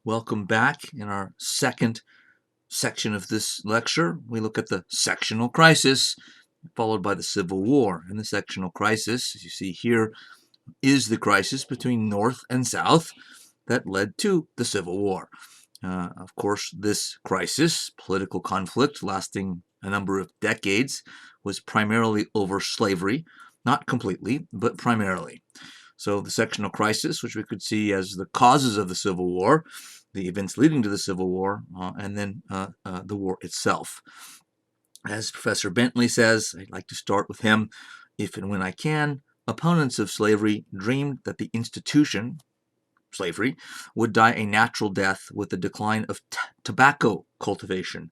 Welcome back. In our second section of this lecture, we look at the sectional crisis, followed by the Civil War. And the sectional crisis, as you see here, is the crisis between North and South that led to the Civil War. Of course, this crisis, political conflict lasting a number of decades, was primarily over slavery, not completely, but primarily. So the sectional crisis, which we could see as the causes of the Civil War, the events leading to the Civil War, and then the war itself. As Professor Bentley says, I'd like to start with him. If and when I can, opponents of slavery dreamed that the institution, slavery, would die a natural death with the decline of tobacco cultivation.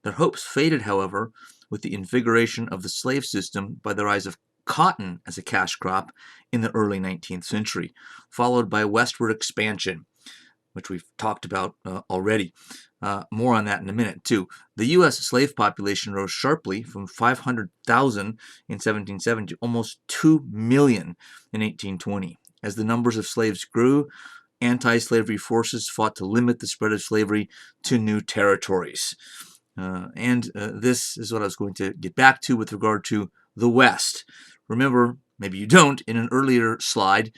Their hopes faded, however, with the invigoration of the slave system by the rise of cotton as a cash crop in the early 19th century, followed by westward expansion, which we've talked about already. More on that in a minute, too. The U.S. slave population rose sharply from 500,000 in 1770 to almost 2 million in 1820. As the numbers of slaves grew, anti-slavery forces fought to limit the spread of slavery to new territories. This is what I was going to get back to with regard to the West. Remember, maybe you don't, in an earlier slide,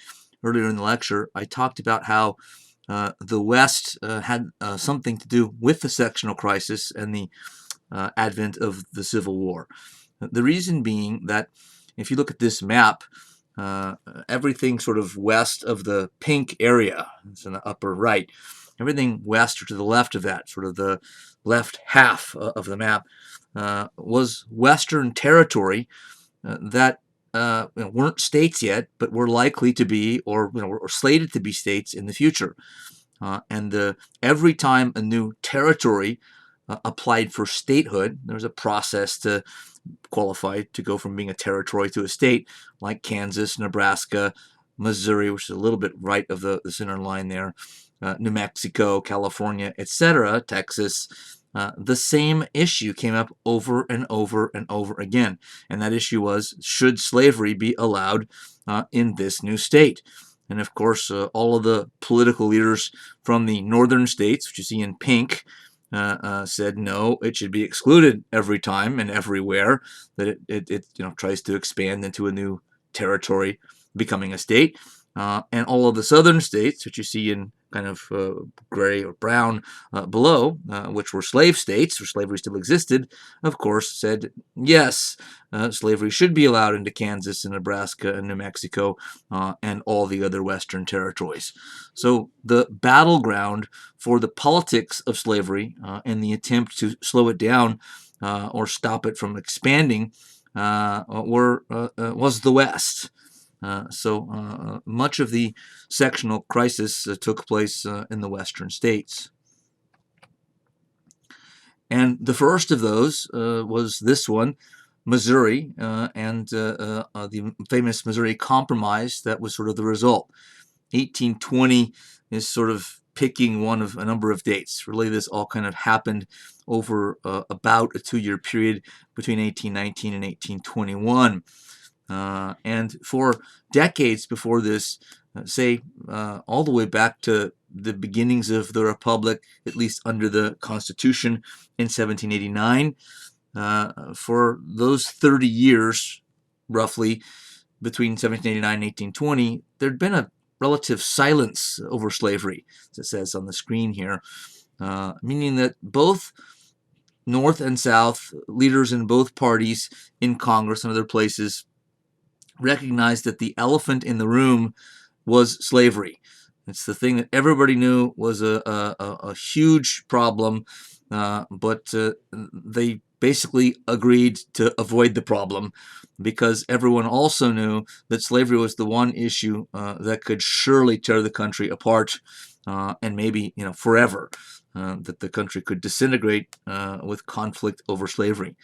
earlier in the lecture, I talked about how the West had something to do with the sectional crisis and the advent of the Civil War. The reason being that if you look at this map, everything sort of west of the pink area, it's in the upper right, everything west or to the left of that, sort of the left half of the map, was Western territory that weren't states yet, but were likely to be, or slated to be states in the future. Every time a new territory applied for statehood, there was a process to qualify to go from being a territory to a state, like Kansas, Nebraska, Missouri, which is a little bit right of the center line there, New Mexico, California, etc., Texas. The same issue came up over and over and over again. And that issue was, should slavery be allowed in this new state? And of course, all of the political leaders from the northern states, which you see in pink, said no, it should be excluded every time and everywhere that it tries to expand into a new territory, becoming a state. And all of the southern states, which you see in kind of gray or brown below, which were slave states, where slavery still existed, of course, said yes, slavery should be allowed into Kansas and Nebraska and New Mexico and all the other western territories. So the battleground for the politics of slavery and the attempt to slow it down or stop it from expanding was the West. So much of the sectional crisis took place in the western states. And the first of those was this one, Missouri, and the famous Missouri Compromise that was sort of the result. 1820 is sort of picking one of a number of dates. Really, this all kind of happened over about a 2-year period between 1819 and 1821. And for decades before this, say all the way back to the beginnings of the Republic, at least under the Constitution in 1789, for those 30 years, roughly, between 1789 and 1820, there'd been a relative silence over slavery, as it says on the screen here, meaning that both North and South leaders in both parties in Congress and other places recognized that the elephant in the room was slavery. It's the thing that everybody knew was a huge problem, but they basically agreed to avoid the problem because everyone also knew that slavery was the one issue that could surely tear the country apart and maybe forever, that the country could disintegrate with conflict over slavery.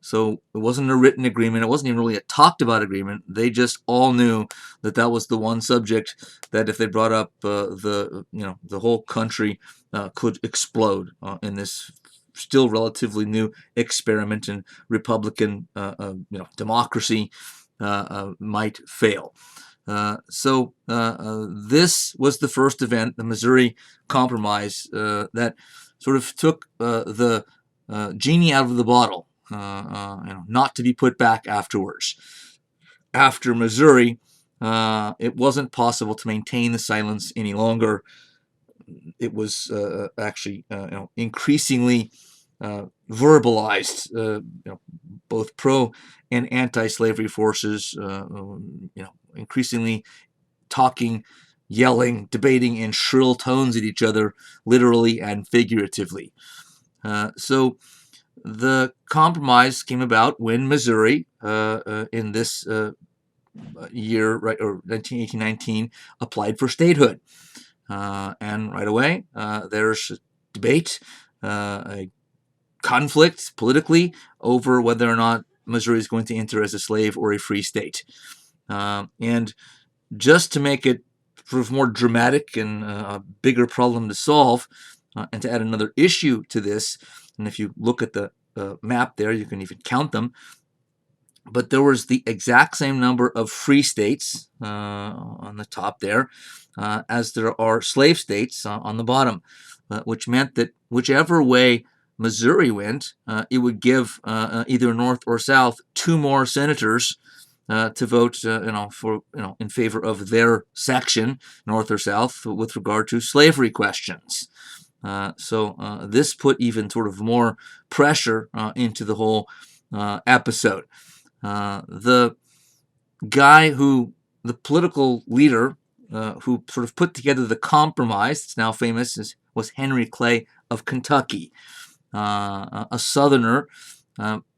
So it wasn't a written agreement. It wasn't even really a talked about agreement. They just all knew that that was the one subject that if they brought up, the whole country could explode in this still relatively new experiment in Republican democracy might fail. This was the first event, the Missouri Compromise, that sort of took the genie out of the bottle, not to be put back afterwards. After Missouri, it wasn't possible to maintain the silence any longer. It was actually increasingly verbalized. Both pro and anti-slavery forces, increasingly talking, yelling, debating in shrill tones at each other, literally and figuratively. So the compromise came about when Missouri, in this year, right, or 1819, applied for statehood. And right away, there's a debate, a conflict politically over whether or not Missouri is going to enter as a slave or a free state. And just to make it sort of more dramatic and a bigger problem to solve, and to add another issue to this, and if you look at the map there, you can even count them, but there was the exact same number of free states on the top there as there are slave states on the bottom, which meant that whichever way Missouri went, it would give either North or South 2 more senators to vote, in favor of their section, North or South, with regard to slavery questions. So this put even sort of more pressure into the whole episode. The political leader who sort of put together the compromise, it's now famous, was Henry Clay of Kentucky, a Southerner,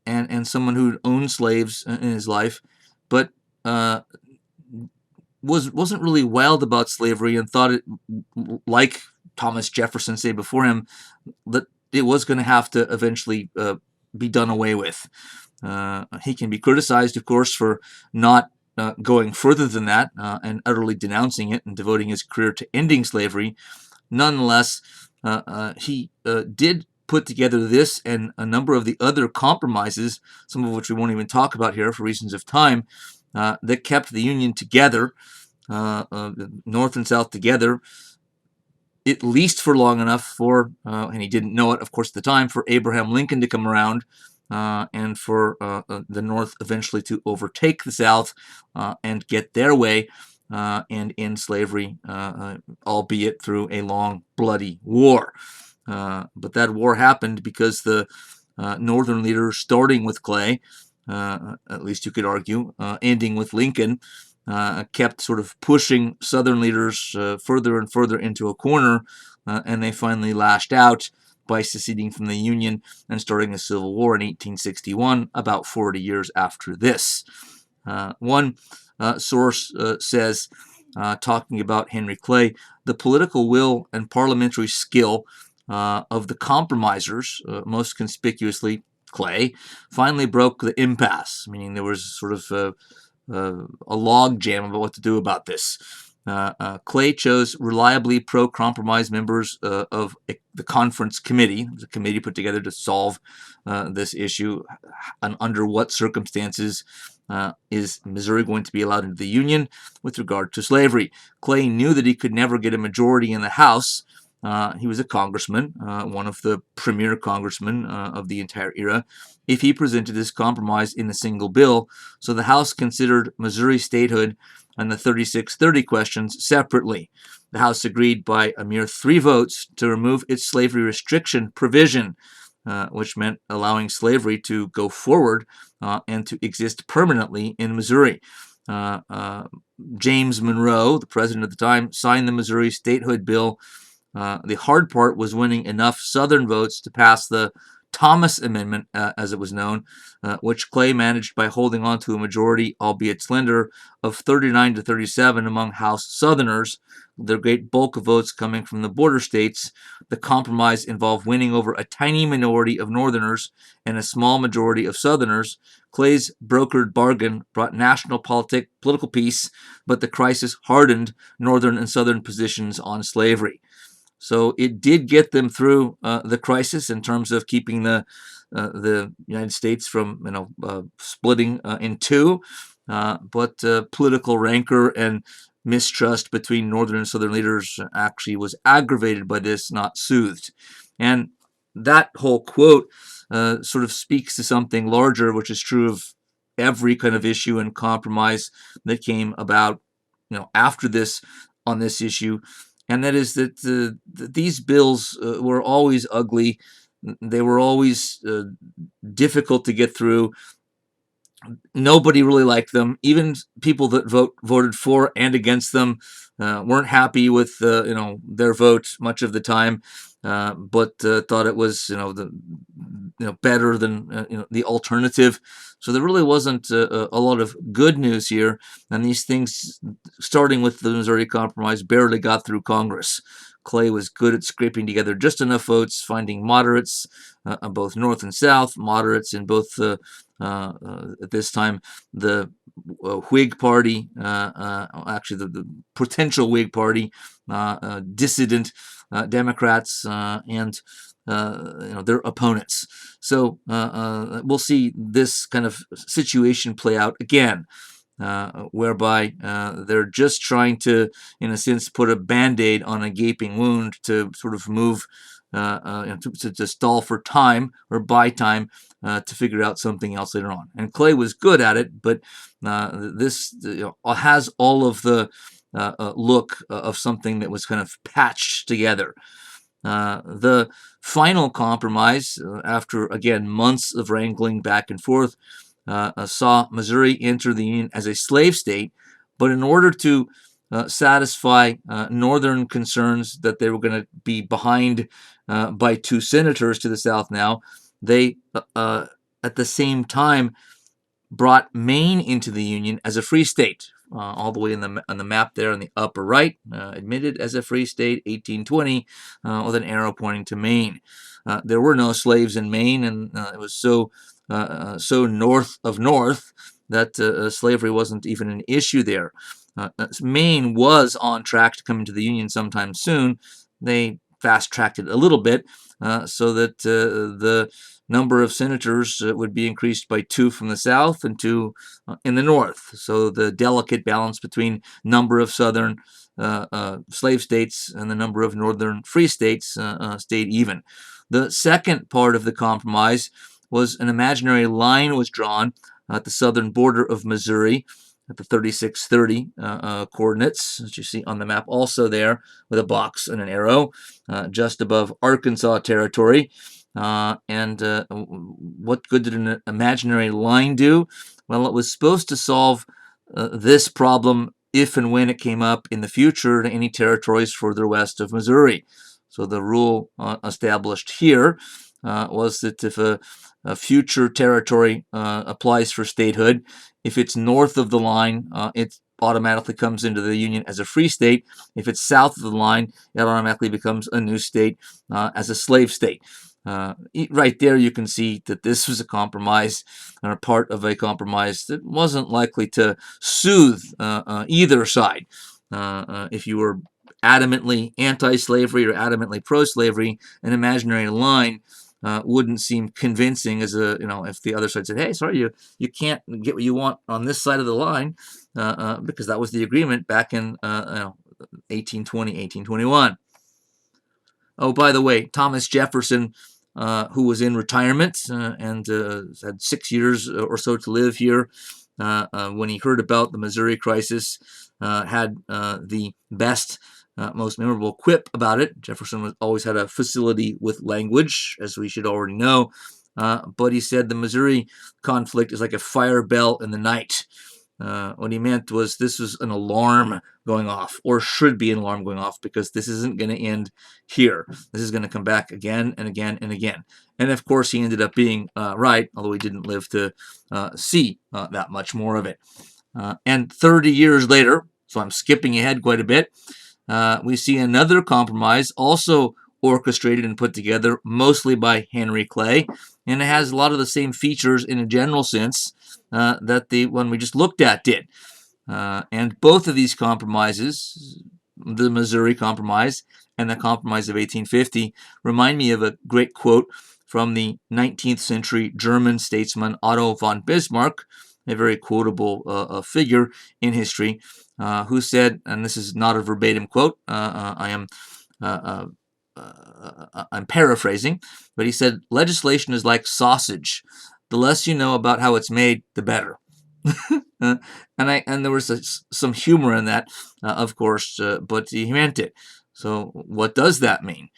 and someone who owned slaves in his life, but wasn't really wild about slavery and thought it, like Thomas Jefferson say before him, that it was going to have to eventually be done away with. He can be criticized, of course, for not going further than that and utterly denouncing it and devoting his career to ending slavery. Nonetheless, he did put together this and a number of the other compromises, some of which we won't even talk about here for reasons of time, that kept the Union together, North and South together, at least for long enough for, and he didn't know it, of course, at the time, for Abraham Lincoln to come around and for the North eventually to overtake the South and get their way and end slavery, albeit through a long, bloody war. But that war happened because the Northern leaders, starting with Clay, at least you could argue, ending with Lincoln, kept sort of pushing Southern leaders further and further into a corner, and they finally lashed out by seceding from the Union and starting a civil war in 1861, about 40 years after this. One source says, talking about Henry Clay, the political will and parliamentary skill of the compromisers, most conspicuously Clay, finally broke the impasse, meaning there was sort of a log jam about what to do about this. Clay chose reliably pro-compromise members of the conference committee. It was a committee put together to solve this issue, and under what circumstances is Missouri going to be allowed into the Union with regard to slavery. Clay knew that he could never get a majority in the House. He was a congressman, one of the premier congressmen of the entire era, if he presented his compromise in a single bill. So the House considered Missouri statehood and the 3630 questions separately. The House agreed by a mere 3 votes to remove its slavery restriction provision, which meant allowing slavery to go forward and to exist permanently in Missouri. James Monroe, the president at the time, signed the Missouri statehood bill. The hard part was winning enough Southern votes to pass the Thomas Amendment, as it was known, which Clay managed by holding on to a majority, albeit slender, of 39 to 37 among House Southerners, the great bulk of votes coming from the border states. The compromise involved winning over a tiny minority of Northerners and a small majority of Southerners. Clay's brokered bargain brought national political peace, but the crisis hardened Northern and Southern positions on slavery. So it did get them through the crisis in terms of keeping the United States from splitting in 2. but political rancor and mistrust between northern and southern leaders actually was aggravated by this, not soothed. And that whole quote sort of speaks to something larger, which is true of every kind of issue and compromise that came about, after this on this issue, and that is that these bills were always ugly. They were always difficult to get through. Nobody really liked them. Even people that voted for and against them weren't happy with their vote much of the time, but thought it was better than the alternative. So there really wasn't a lot of good news here, and these things, starting with the Missouri Compromise, barely got through Congress. Clay was good at scraping together just enough votes, finding moderates on both North and South, moderates in both at this time the Whig Party, actually the potential Whig Party, dissident Democrats, and their opponents. So we'll see this kind of situation play out again. Whereby they're just trying to, in a sense, put a Band-Aid on a gaping wound to sort of move, to stall for time or buy time to figure out something else later on. And Clay was good at it, but this has all of the look of something that was kind of patched together. The final compromise, after, again, months of wrangling back and forth, saw Missouri enter the Union as a slave state, but in order to satisfy northern concerns that they were going to be behind by two senators to the south now, they, at the same time, brought Maine into the Union as a free state, all the way on the map there on the upper right, admitted as a free state, 1820, with an arrow pointing to Maine. There were no slaves in Maine, and it was so north of north that slavery wasn't even an issue there. Maine was on track to come into the Union sometime soon. They fast-tracked it a little bit so that the number of senators would be increased by 2 from the south and 2 in the north. So the delicate balance between number of southern slave states and the number of northern free states stayed even. The second part of the compromise was an imaginary line was drawn at the southern border of Missouri at the 3630 coordinates, as you see on the map also there, with a box and an arrow, just above Arkansas territory. And what good did an imaginary line do? Well, it was supposed to solve this problem if and when it came up in the future to any territories further west of Missouri. So the rule established here was that if a future territory applies for statehood, if it's north of the line, it automatically comes into the Union as a free state. If it's south of the line, it automatically becomes a new state as a slave state. Right there you can see that this was a compromise, or a part of a compromise that wasn't likely to soothe either side. If you were adamantly anti-slavery or adamantly pro-slavery, an imaginary line wouldn't seem convincing as if the other side said, hey, sorry, you can't get what you want on this side of the line, because that was the agreement back in 1820, 1821. Oh, by the way, Thomas Jefferson, who was in retirement and had 6 years or so to live here, when he heard about the Missouri crisis, had the best, most memorable quip about it. Jefferson always had a facility with language, as we should already know, but he said the Missouri conflict is like a fire bell in the night. What he meant was this was an alarm going off, or should be an alarm going off, because this isn't going to end here. This is going to come back again and again and again. And of course, he ended up being right, although he didn't live to see that much more of it. And 30 years later, so I'm skipping ahead quite a bit, we see another compromise also orchestrated and put together mostly by Henry Clay, and it has a lot of the same features in a general sense that the one we just looked at did. And both of these compromises, the Missouri Compromise and the Compromise of 1850, remind me of a great quote from the 19th century German statesman Otto von Bismarck, a very quotable figure in history, who said, and this is not a verbatim quote, uh, I'm paraphrasing, but he said, legislation is like sausage. The less you know about how it's made, the better. And there was some humor in that, of course, but he meant it. So what does that mean?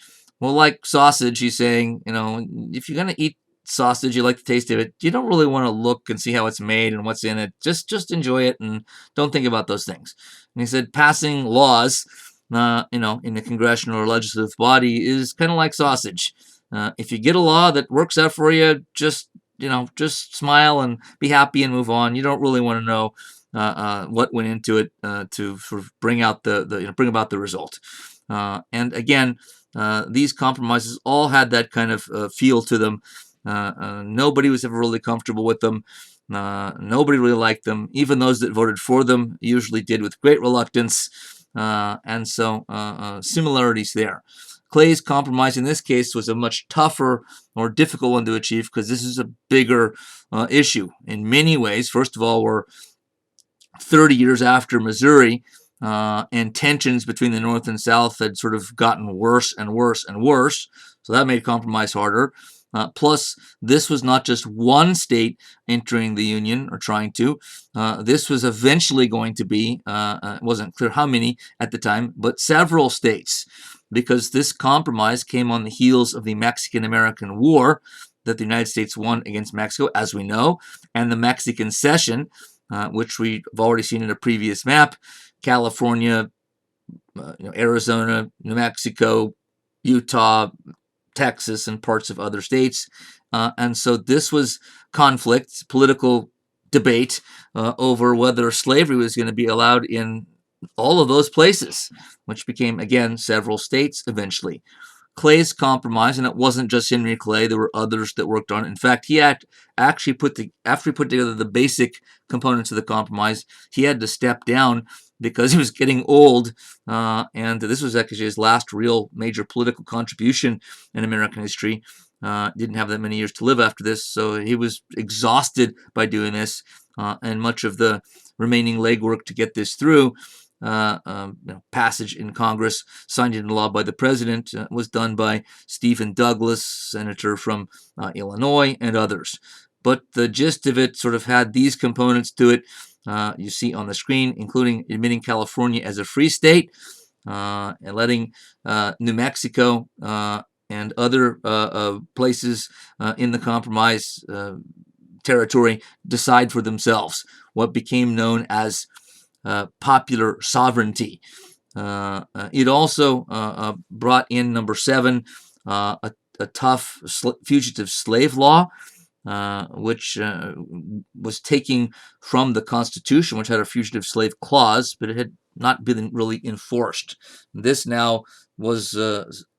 Well, like sausage, he's saying, if you're going to eat sausage, you like the taste of it, you don't really want to look and see how it's made and what's in it. Just enjoy it and don't think about those things. And he said passing laws, in the congressional or legislative body is kind of like sausage. If you get a law that works out for you, just smile and be happy and move on. You don't really want to know what went into it to sort of bring out bring about the result. And again, these compromises all had that kind of feel to them. Nobody was ever really comfortable with them. Nobody really liked them. Even those that voted for them usually did with great reluctance. And so similarities there. Clay's compromise in this case was a much tougher, more difficult one to achieve because this is a bigger issue in many ways. First of all, we're 30 years after Missouri, and tensions between the North and South had sort of gotten worse and worse and worse. So that made compromise harder. Plus, this was not just one state entering the Union or trying to. This was eventually going to be, it wasn't clear how many at the time, but several states, because this compromise came on the heels of the Mexican-American War that the United States won against Mexico, as we know, and the Mexican Cession, which we've already seen in a previous map. California, Arizona, New Mexico, Utah, Texas, and parts of other states. And so this was conflict, political debate over whether slavery was going to be allowed in all of those places, which became, again, several states eventually. Clay's compromise, and it wasn't just Henry Clay, there were others that worked on it. In fact, he had actually after he put together the basic components of the compromise, he had to step down because he was getting old, and this was actually his last real major political contribution in American history. Didn't have that many years to live after this, so he was exhausted by doing this, and much of the remaining legwork to get this through, passage in Congress, signed into law by the president, was done by Stephen Douglas, senator from Illinois, and others. But the gist of it sort of had these components to it. You see on the screen, including admitting California as a free state, and letting New Mexico and other places in the compromise territory decide for themselves what became known as popular sovereignty. It also brought in number 7, a tough fugitive slave law, which was taking from the Constitution, which had a fugitive slave clause, but it had not been really enforced. This now was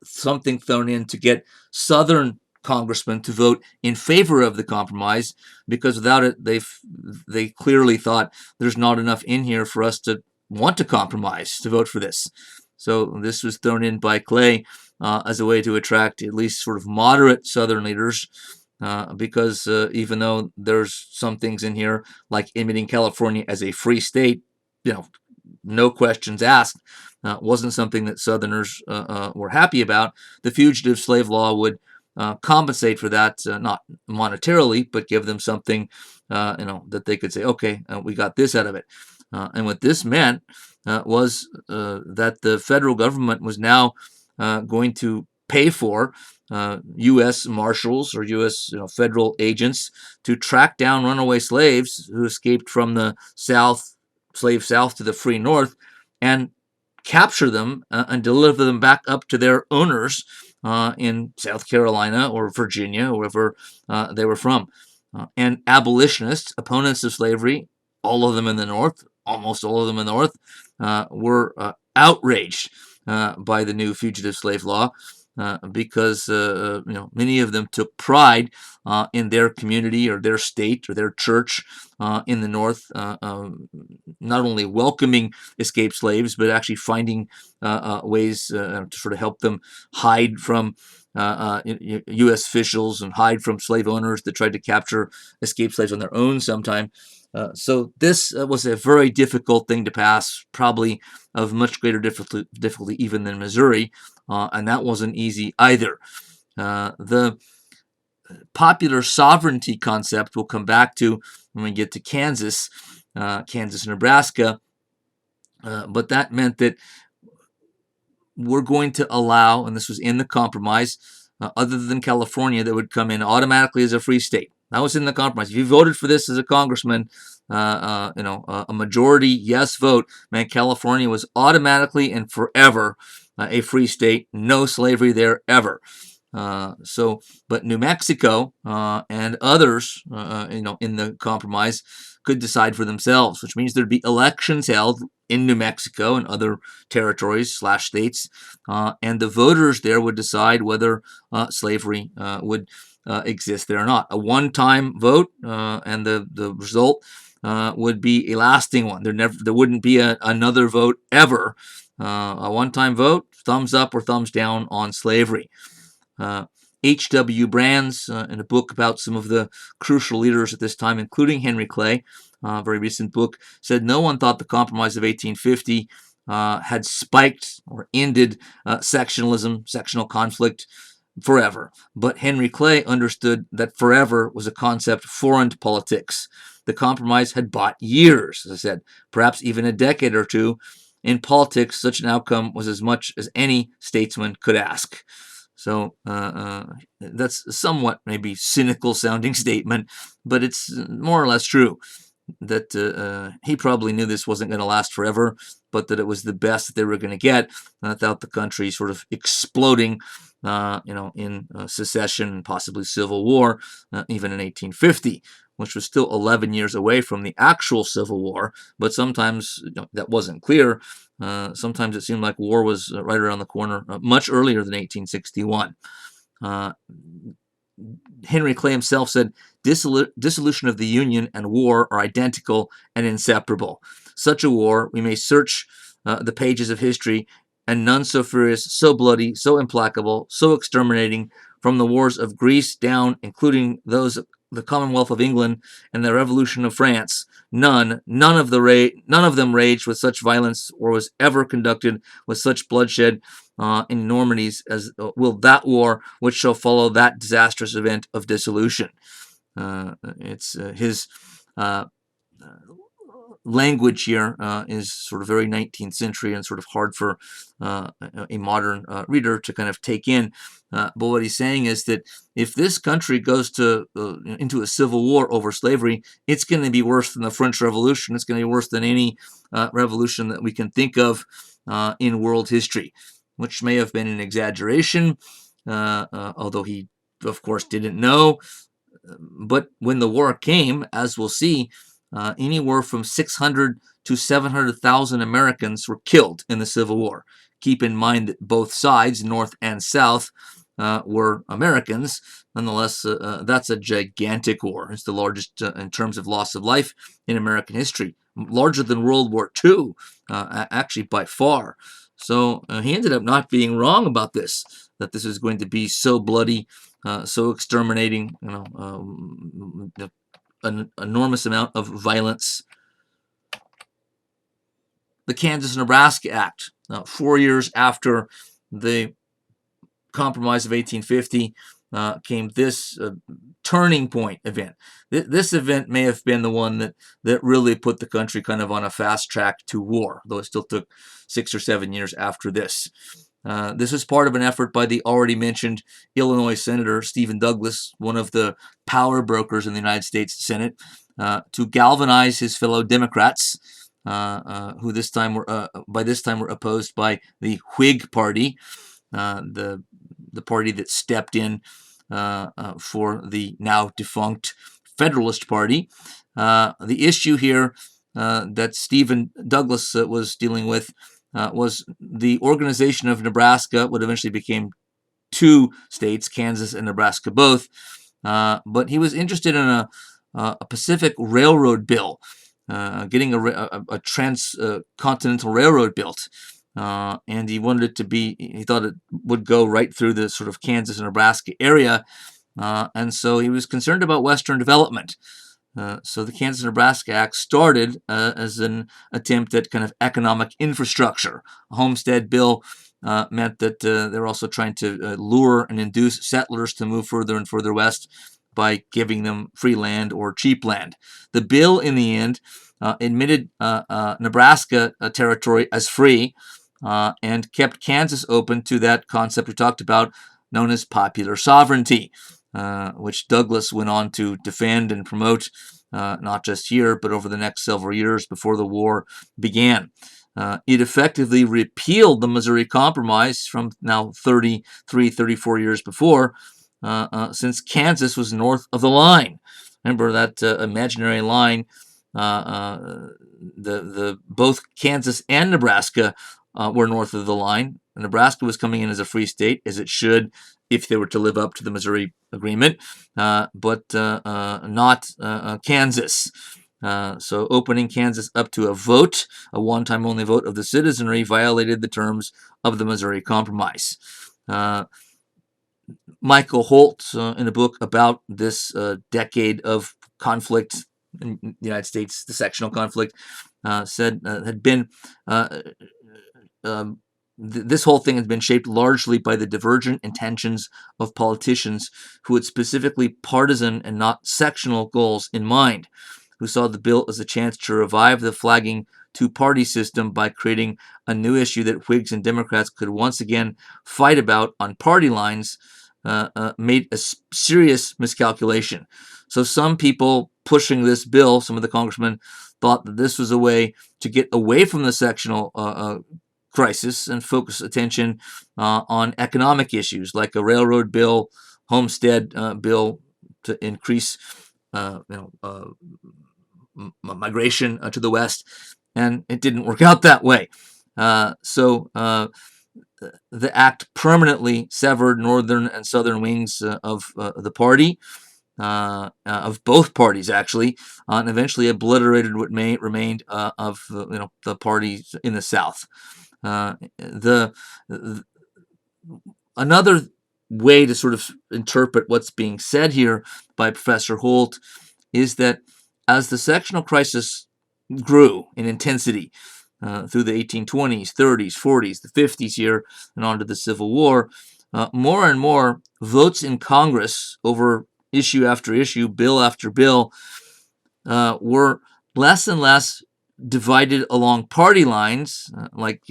something thrown in to get Southern congressmen to vote in favor of the compromise, because without it, they clearly thought there's not enough in here for us to want to compromise, to vote for this. So this was thrown in by Clay as a way to attract at least sort of moderate Southern leaders, because even though there's some things in here like admitting California as a free state, no questions asked, wasn't something that Southerners were happy about. The fugitive slave law would compensate for that, not monetarily, but give them something, that they could say, okay, we got this out of it. And what this meant was that the federal government was now going to pay for U.S. marshals or U.S. federal agents to track down runaway slaves who escaped from the slave South to the free North, and capture them and deliver them back up to their owners in South Carolina or Virginia, or wherever they were from. And abolitionists, opponents of slavery, all of them in the North, almost all of them in the North, were outraged by the new fugitive slave law, because many of them took pride in their community or their state or their church in the North, not only welcoming escaped slaves, but actually finding ways to sort of help them hide from U.S. officials and hide from slave owners that tried to capture escaped slaves on their own sometime. So this was a very difficult thing to pass, probably of much greater difficulty even than Missouri, and that wasn't easy either. The popular sovereignty concept we'll come back to when we get to Kansas, Kansas-Nebraska, but that meant that we're going to allow, and this was in the compromise, other than California, that would come in automatically as a free state. That was in the compromise. If you voted for this as a congressman, a majority yes vote meant California was automatically and forever a free state, no slavery there ever. But New Mexico and others, in the compromise, could decide for themselves, which means there'd be elections held in New Mexico and other territories/states, and the voters there would decide whether slavery would exist there or not. A one-time vote, and the result would be a lasting one. There wouldn't be another vote ever. A one-time vote, thumbs up or thumbs down on slavery. H.W. Brands, in a book about some of the crucial leaders at this time, including Henry Clay, a very recent book, said no one thought the Compromise of 1850 had spiked or ended sectional conflict forever. But Henry Clay understood that forever was a concept foreign to politics. The Compromise had bought years, as I said, perhaps even a decade or two. In politics, such an outcome was as much as any statesman could ask. So that's a somewhat maybe cynical sounding statement, but it's more or less true that he probably knew this wasn't going to last forever, but that it was the best that they were going to get without the country sort of exploding, in secession and possibly civil war, even in 1850, which was still 11 years away from the actual Civil War. But sometimes that wasn't clear. Sometimes it seemed like war was right around the corner, much earlier than 1861. Henry Clay himself said, dissolution of the Union and war are identical and inseparable. Such a war, we may search the pages of history, and none so furious, so bloody, so implacable, so exterminating, from the wars of Greece down, including those of the Commonwealth of England and the Revolution of France. None of them raged with such violence or was ever conducted with such bloodshed enormities as will that war which shall follow that disastrous event of dissolution. It's his language here is sort of very 19th century and sort of hard for a modern reader to kind of take in. But what he's saying is that if this country goes into a civil war over slavery, it's going to be worse than the French Revolution. It's going to be worse than any revolution that we can think of in world history, which may have been an exaggeration, although he, of course, didn't know. But when the war came, as we'll see, anywhere from 600 to 700,000 Americans were killed in the Civil War. Keep in mind that both sides, North and South, were Americans. Nonetheless, that's a gigantic war. It's the largest in terms of loss of life in American history, larger than World War II, actually by far. So he ended up not being wrong about this, that this is going to be so bloody, so exterminating, an enormous amount of violence. The Kansas-Nebraska Act, 4 years after the Compromise of 1850, came this turning point event. This event may have been the one that really put the country kind of on a fast track to war, though it still took 6 or 7 years after this. This is part of an effort by the already mentioned Illinois Senator Stephen Douglas, one of the power brokers in the United States Senate, to galvanize his fellow Democrats, who by this time were opposed by the Whig Party, the party that stepped in for the now defunct Federalist Party. The issue here that Stephen Douglas was dealing with was the organization of Nebraska, what eventually became 2 states, Kansas and Nebraska both. But he was interested in a Pacific Railroad bill, getting a transcontinental railroad built. And he wanted it to be, he thought it would go right through the sort of Kansas and Nebraska area. And so he was concerned about Western development. So the Kansas-Nebraska Act started as an attempt at kind of economic infrastructure. A homestead bill meant that they were also trying to lure and induce settlers to move further and further west by giving them free land or cheap land. The bill, in the end, admitted Nebraska territory as free and kept Kansas open to that concept we talked about known as popular sovereignty. Which Douglas went on to defend and promote, not just here, but over the next several years before the war began. It effectively repealed the Missouri Compromise from now 33, 34 years before, since Kansas was north of the line. Remember that imaginary line, both Kansas and Nebraska were north of the line. Nebraska was coming in as a free state, as it should, if they were to live up to the Missouri Agreement, but not Kansas. So opening Kansas up to a vote, a one-time only vote of the citizenry, violated the terms of the Missouri Compromise. Michael Holt, in a book about this decade of conflict in the United States, the sectional conflict, said had been this whole thing has been shaped largely by the divergent intentions of politicians who had specifically partisan and not sectional goals in mind, who saw the bill as a chance to revive the flagging two-party system by creating a new issue that Whigs and Democrats could once again fight about on party lines, made a serious miscalculation. So some people pushing this bill, some of the congressmen, thought that this was a way to get away from the sectional crisis and focus attention on economic issues like a railroad bill, homestead bill to increase migration to the west, and it didn't work out that way. So the act permanently severed northern and southern wings of the party, of both parties actually, and eventually obliterated what remained of the parties in the South. Another way to sort of interpret what's being said here by Professor Holt is that as the sectional crisis grew in intensity through the 1820s, 30s, 40s, the 50s here, and on to the Civil War, more and more votes in Congress over issue after issue, bill after bill, were less and less divided along party lines, like,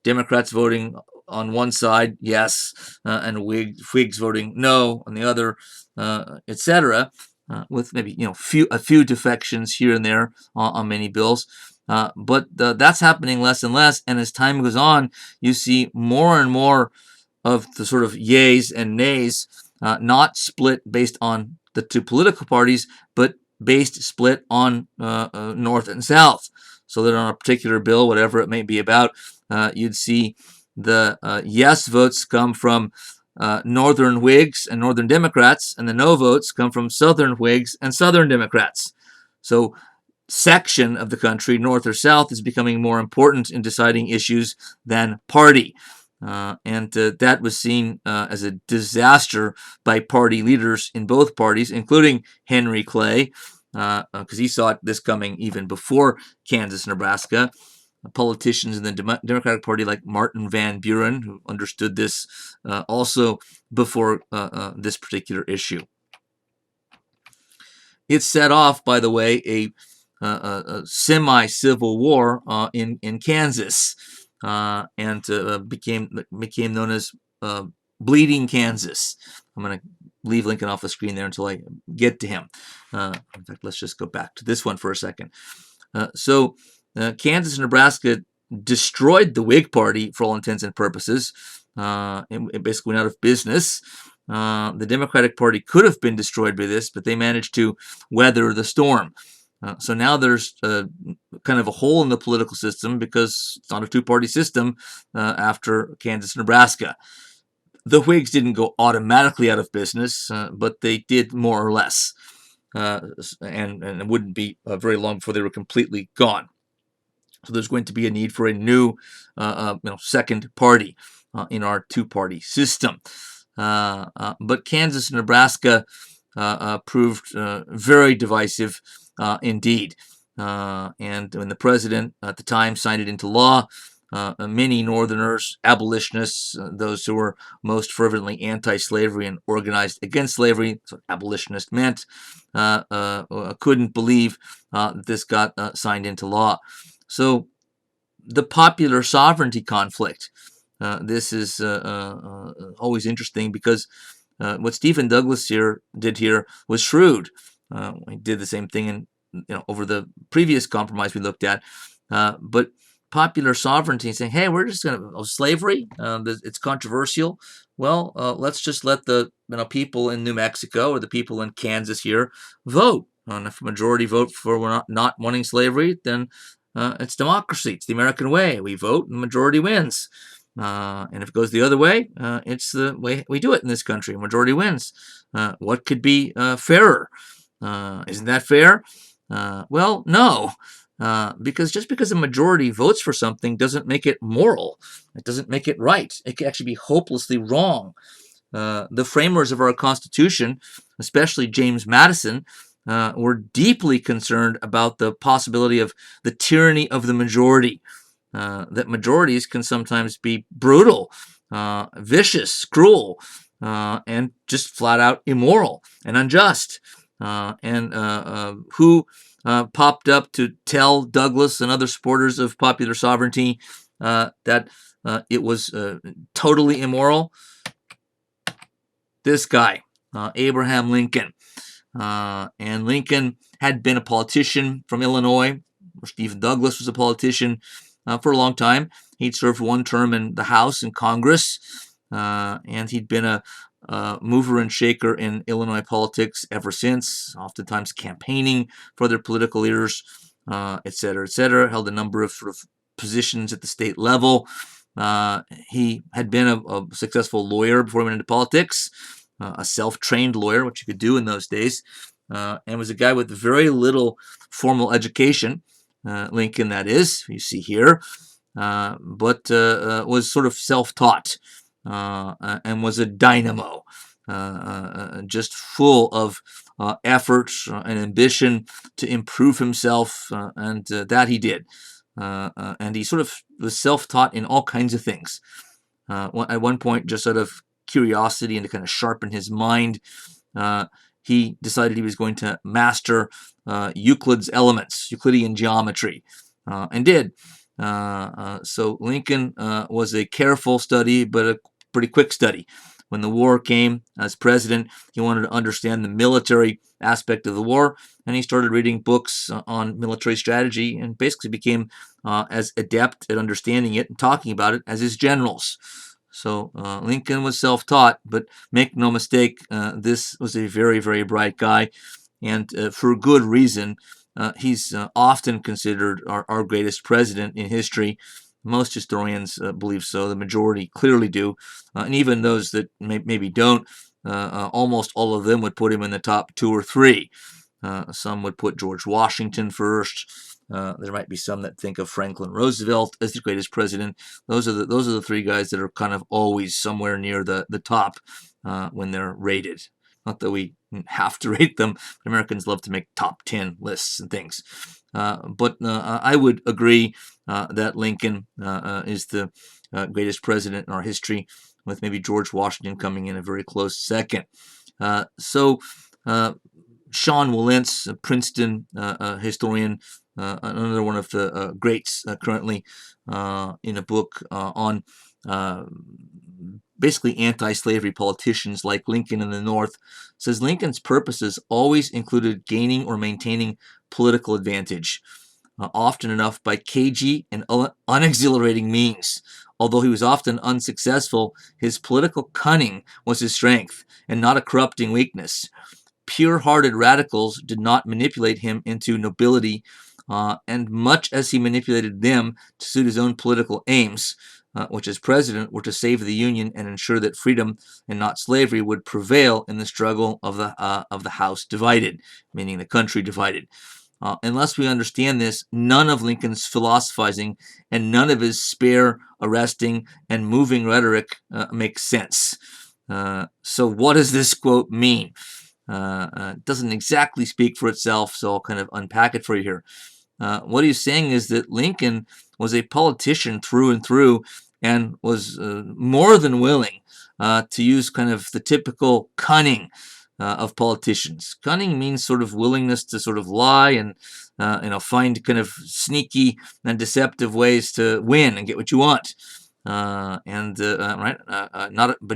Democrats voting on one side, yes, and Whigs voting no on the other, etc., with maybe a few defections here and there on many bills. But that's happening less and less, and as time goes on, you see more and more of the sort of yays and nays, not split based on the two political parties, but split on North and South. So that on a particular bill, whatever it may be about, you'd see the yes votes come from Northern Whigs and Northern Democrats, and the no votes come from Southern Whigs and Southern Democrats. So section of the country, North or South, is becoming more important in deciding issues than party. And that was seen as a disaster by party leaders in both parties, including Henry Clay, because he saw this coming even before Kansas-Nebraska. Politicians in the Democratic Party like Martin Van Buren, who understood this also before this particular issue. It set off, by the way, a semi-civil war in Kansas, and became known as Bleeding Kansas. I'm going to leave Lincoln off the screen there until I get to him. In fact, let's just go back to this one for a second. So Kansas and Nebraska destroyed the Whig Party for all intents and purposes. It basically went out of business. The Democratic Party could have been destroyed by this, but they managed to weather the storm. So now there's kind of a hole in the political system because it's not a two-party system after Kansas-Nebraska. The Whigs didn't go automatically out of business, but they did more or less, and it wouldn't be very long before they were completely gone. So there's going to be a need for a new, second party in our two-party system. But Kansas and Nebraska proved very divisive indeed. And when the president at the time signed it into law, many Northerners, abolitionists, those who were most fervently anti-slavery and organized against slavery, that's what abolitionist meant, couldn't believe that this got signed into law. So the popular sovereignty conflict. This is always interesting because what Stephen Douglas did here was shrewd. He did the same thing over the previous compromise we looked at, but popular sovereignty saying, "Hey, we're just going to slavery. It's controversial. Well, let's just let the people in New Mexico or the people in Kansas here vote. And if a majority vote for not wanting slavery, then it's democracy. It's the American way. We vote, and the majority wins. And if it goes the other way, it's the way we do it in this country. Majority wins. What could be fairer? Isn't that fair? Well, no. Because just because a majority votes for something doesn't make it moral. It doesn't make it right. It can actually be hopelessly wrong. The framers of our Constitution, especially James Madison, were deeply concerned about the possibility of the tyranny of the majority. That majorities can sometimes be brutal, vicious, cruel, and just flat out immoral and unjust. Who popped up to tell Douglas and other supporters of popular sovereignty that it was totally immoral? This guy, Abraham Lincoln. And Lincoln had been a politician from Illinois. Stephen Douglas was a politician for a long time. He'd served one term in the House and Congress, and he'd been a mover and shaker in Illinois politics ever since, oftentimes campaigning for other political leaders, et cetera, et cetera. Held a number of sort of positions at the state level. He had been a successful lawyer before he went into politics, a self-trained lawyer, which you could do in those days, and was a guy with very little formal education. Lincoln, that is, you see here, but was sort of self-taught and was a dynamo, just full of effort and ambition to improve himself, and that he did. And he sort of was self-taught in all kinds of things. At one point, just out of curiosity and to kind of sharpen his mind, he decided he was going to master Euclid's elements, Euclidean geometry, and did. So Lincoln was a careful study, but a pretty quick study. When the war came, as president, he wanted to understand the military aspect of the war, and he started reading books on military strategy and basically became as adept at understanding it and talking about it as his generals. So Lincoln was self-taught, but make no mistake, this was a very, very bright guy, and for good reason. He's often considered our greatest president in history. Most historians believe so. The majority clearly do. And even those that maybe don't, almost all of them would put him in the top 2 or 3. Some would put George Washington first. There might be some that think of Franklin Roosevelt as the greatest president. Those are the 3 guys that are kind of always somewhere near the top when they're rated. Not that we have to rate them. Americans love to make top 10 lists and things. But I would agree that Lincoln is the greatest president in our history, with maybe George Washington coming in a very close second. So Sean Wilentz, a Princeton historian, another one of the greats currently, in a book on basically anti-slavery politicians like Lincoln in the North, says Lincoln's purposes always included gaining or maintaining political advantage, often enough by cagey and unexhilarating means. Although he was often unsuccessful, his political cunning was his strength and not a corrupting weakness. Pure-hearted radicals did not manipulate him into nobility, and much as he manipulated them to suit his own political aims, which as president were to save the Union and ensure that freedom and not slavery would prevail in the struggle of the house divided, meaning the country divided. Unless we understand this, none of Lincoln's philosophizing and none of his spare, arresting, and moving rhetoric makes sense. So what does this quote mean? doesn't exactly speak for itself, so I'll kind of unpack it for you here. What he's saying is that Lincoln was a politician through and through, and was more than willing to use kind of the typical cunning of politicians. Cunning means sort of willingness to sort of lie and find kind of sneaky and deceptive ways to win and get what you want. But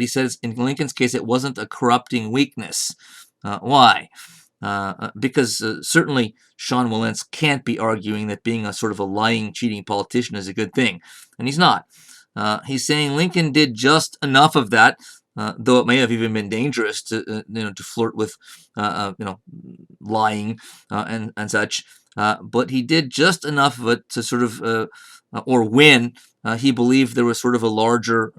he says in Lincoln's case it wasn't a corrupting weakness. Why? Because certainly Sean Wilentz can't be arguing that being a sort of a lying, cheating politician is a good thing, and he's not. He's saying Lincoln did just enough of that, though it may have even been dangerous to to flirt with lying and such. But he did just enough of it to sort of or win. He believed there was sort of a larger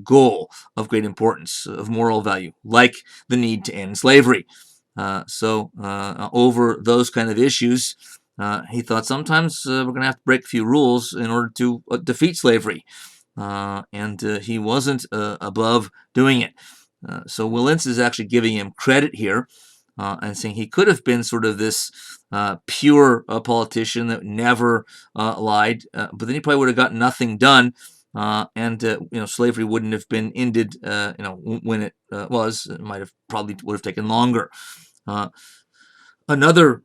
goal of great importance, of moral value, like the need to end slavery. So over those kind of issues, he thought sometimes we're going to have to break a few rules in order to defeat slavery. And he wasn't above doing it. So Wilentz is actually giving him credit here and saying he could have been sort of this pure politician that never lied, but then he probably would have gotten nothing done. And slavery wouldn't have been ended. When it was, it might have probably would have taken longer. Another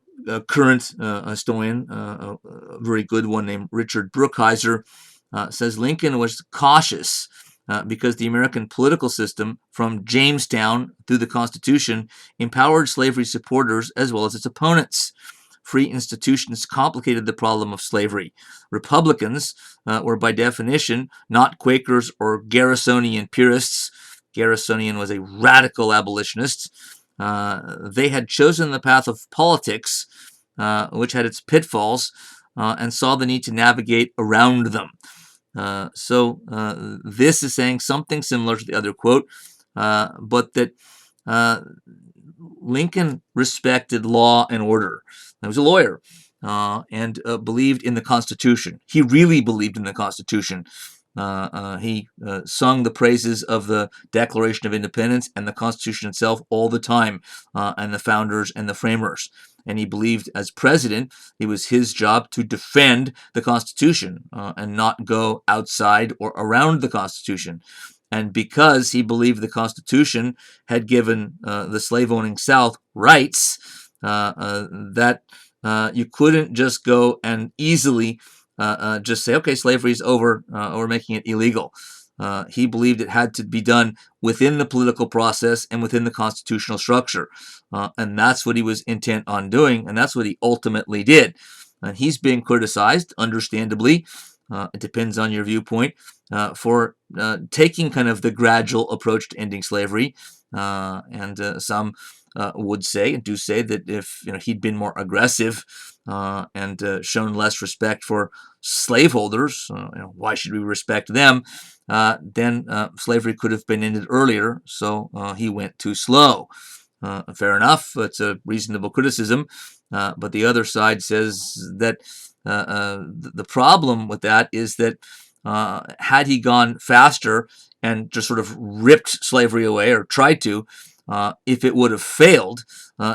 current historian, a very good one named Richard Brookhiser, says Lincoln was cautious because the American political system, from Jamestown through the Constitution, empowered slavery supporters as well as its opponents. Free institutions complicated the problem of slavery. Republicans were by definition not Quakers or Garrisonian purists. Garrisonian was a radical abolitionist. They had chosen the path of politics, which had its pitfalls, and saw the need to navigate around them. So this is saying something similar to the other quote, but that Lincoln respected law and order. He was a lawyer and believed in the Constitution. He really believed in the Constitution. He sung the praises of the Declaration of Independence and the Constitution itself all the time, and the founders and the framers. And he believed as president, it was his job to defend the Constitution and not go outside or around the Constitution. And because he believed the Constitution had given the slave-owning South rights, that you couldn't just go and easily just say, okay, slavery is over, or making it illegal. He believed it had to be done within the political process and within the constitutional structure. And that's what he was intent on doing, and that's what he ultimately did. And he's being criticized, understandably, it depends on your viewpoint, for taking kind of the gradual approach to ending slavery. And some would say, and do say, that if he'd been more aggressive and shown less respect for slaveholders, why should we respect them? Then slavery could have been ended earlier, so he went too slow. Fair enough, it's a reasonable criticism, but the other side says that the problem with that is that had he gone faster and just sort of ripped slavery away, or tried to, if it would have failed,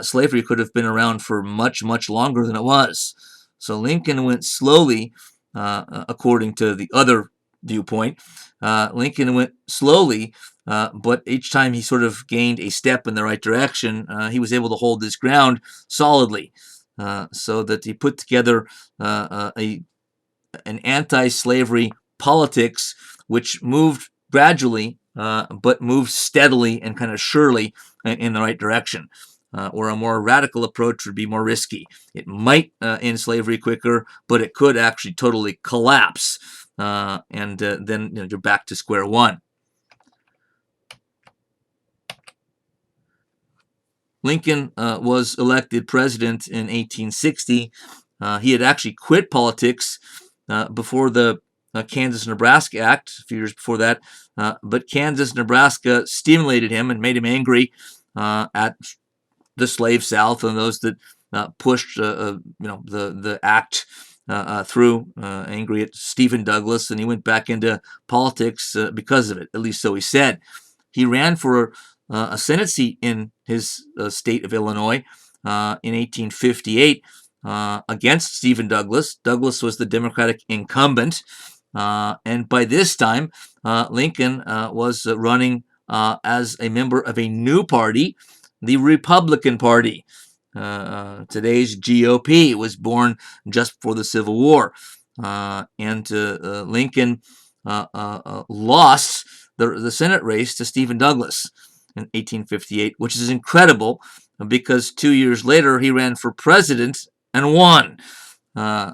slavery could have been around for much, much longer than it was. So Lincoln went slowly, according to the other viewpoint. Lincoln went slowly, but each time he sort of gained a step in the right direction, he was able to hold his ground solidly, so that he put together an anti-slavery politics which moved gradually, but moved steadily and kind of surely in the right direction. Or a more radical approach would be more risky. It might end slavery quicker, but it could actually totally collapse, and then you're back to square one. Lincoln was elected president in 1860. He had actually quit politics before the Kansas-Nebraska Act, a few years before that, but Kansas-Nebraska stimulated him and made him angry at the slave South and those that pushed the act through, angry at Stephen Douglas, and he went back into politics because of it. At least so he said. He ran for a Senate seat in his state of Illinois in 1858 against Stephen Douglas. Douglas was the Democratic incumbent, and by this time, Lincoln was running as a member of a new party, the Republican Party. Today's GOP was born just before the Civil War, and Lincoln lost the Senate race to Stephen Douglas in 1858, which is incredible because 2 years later he ran for president and won.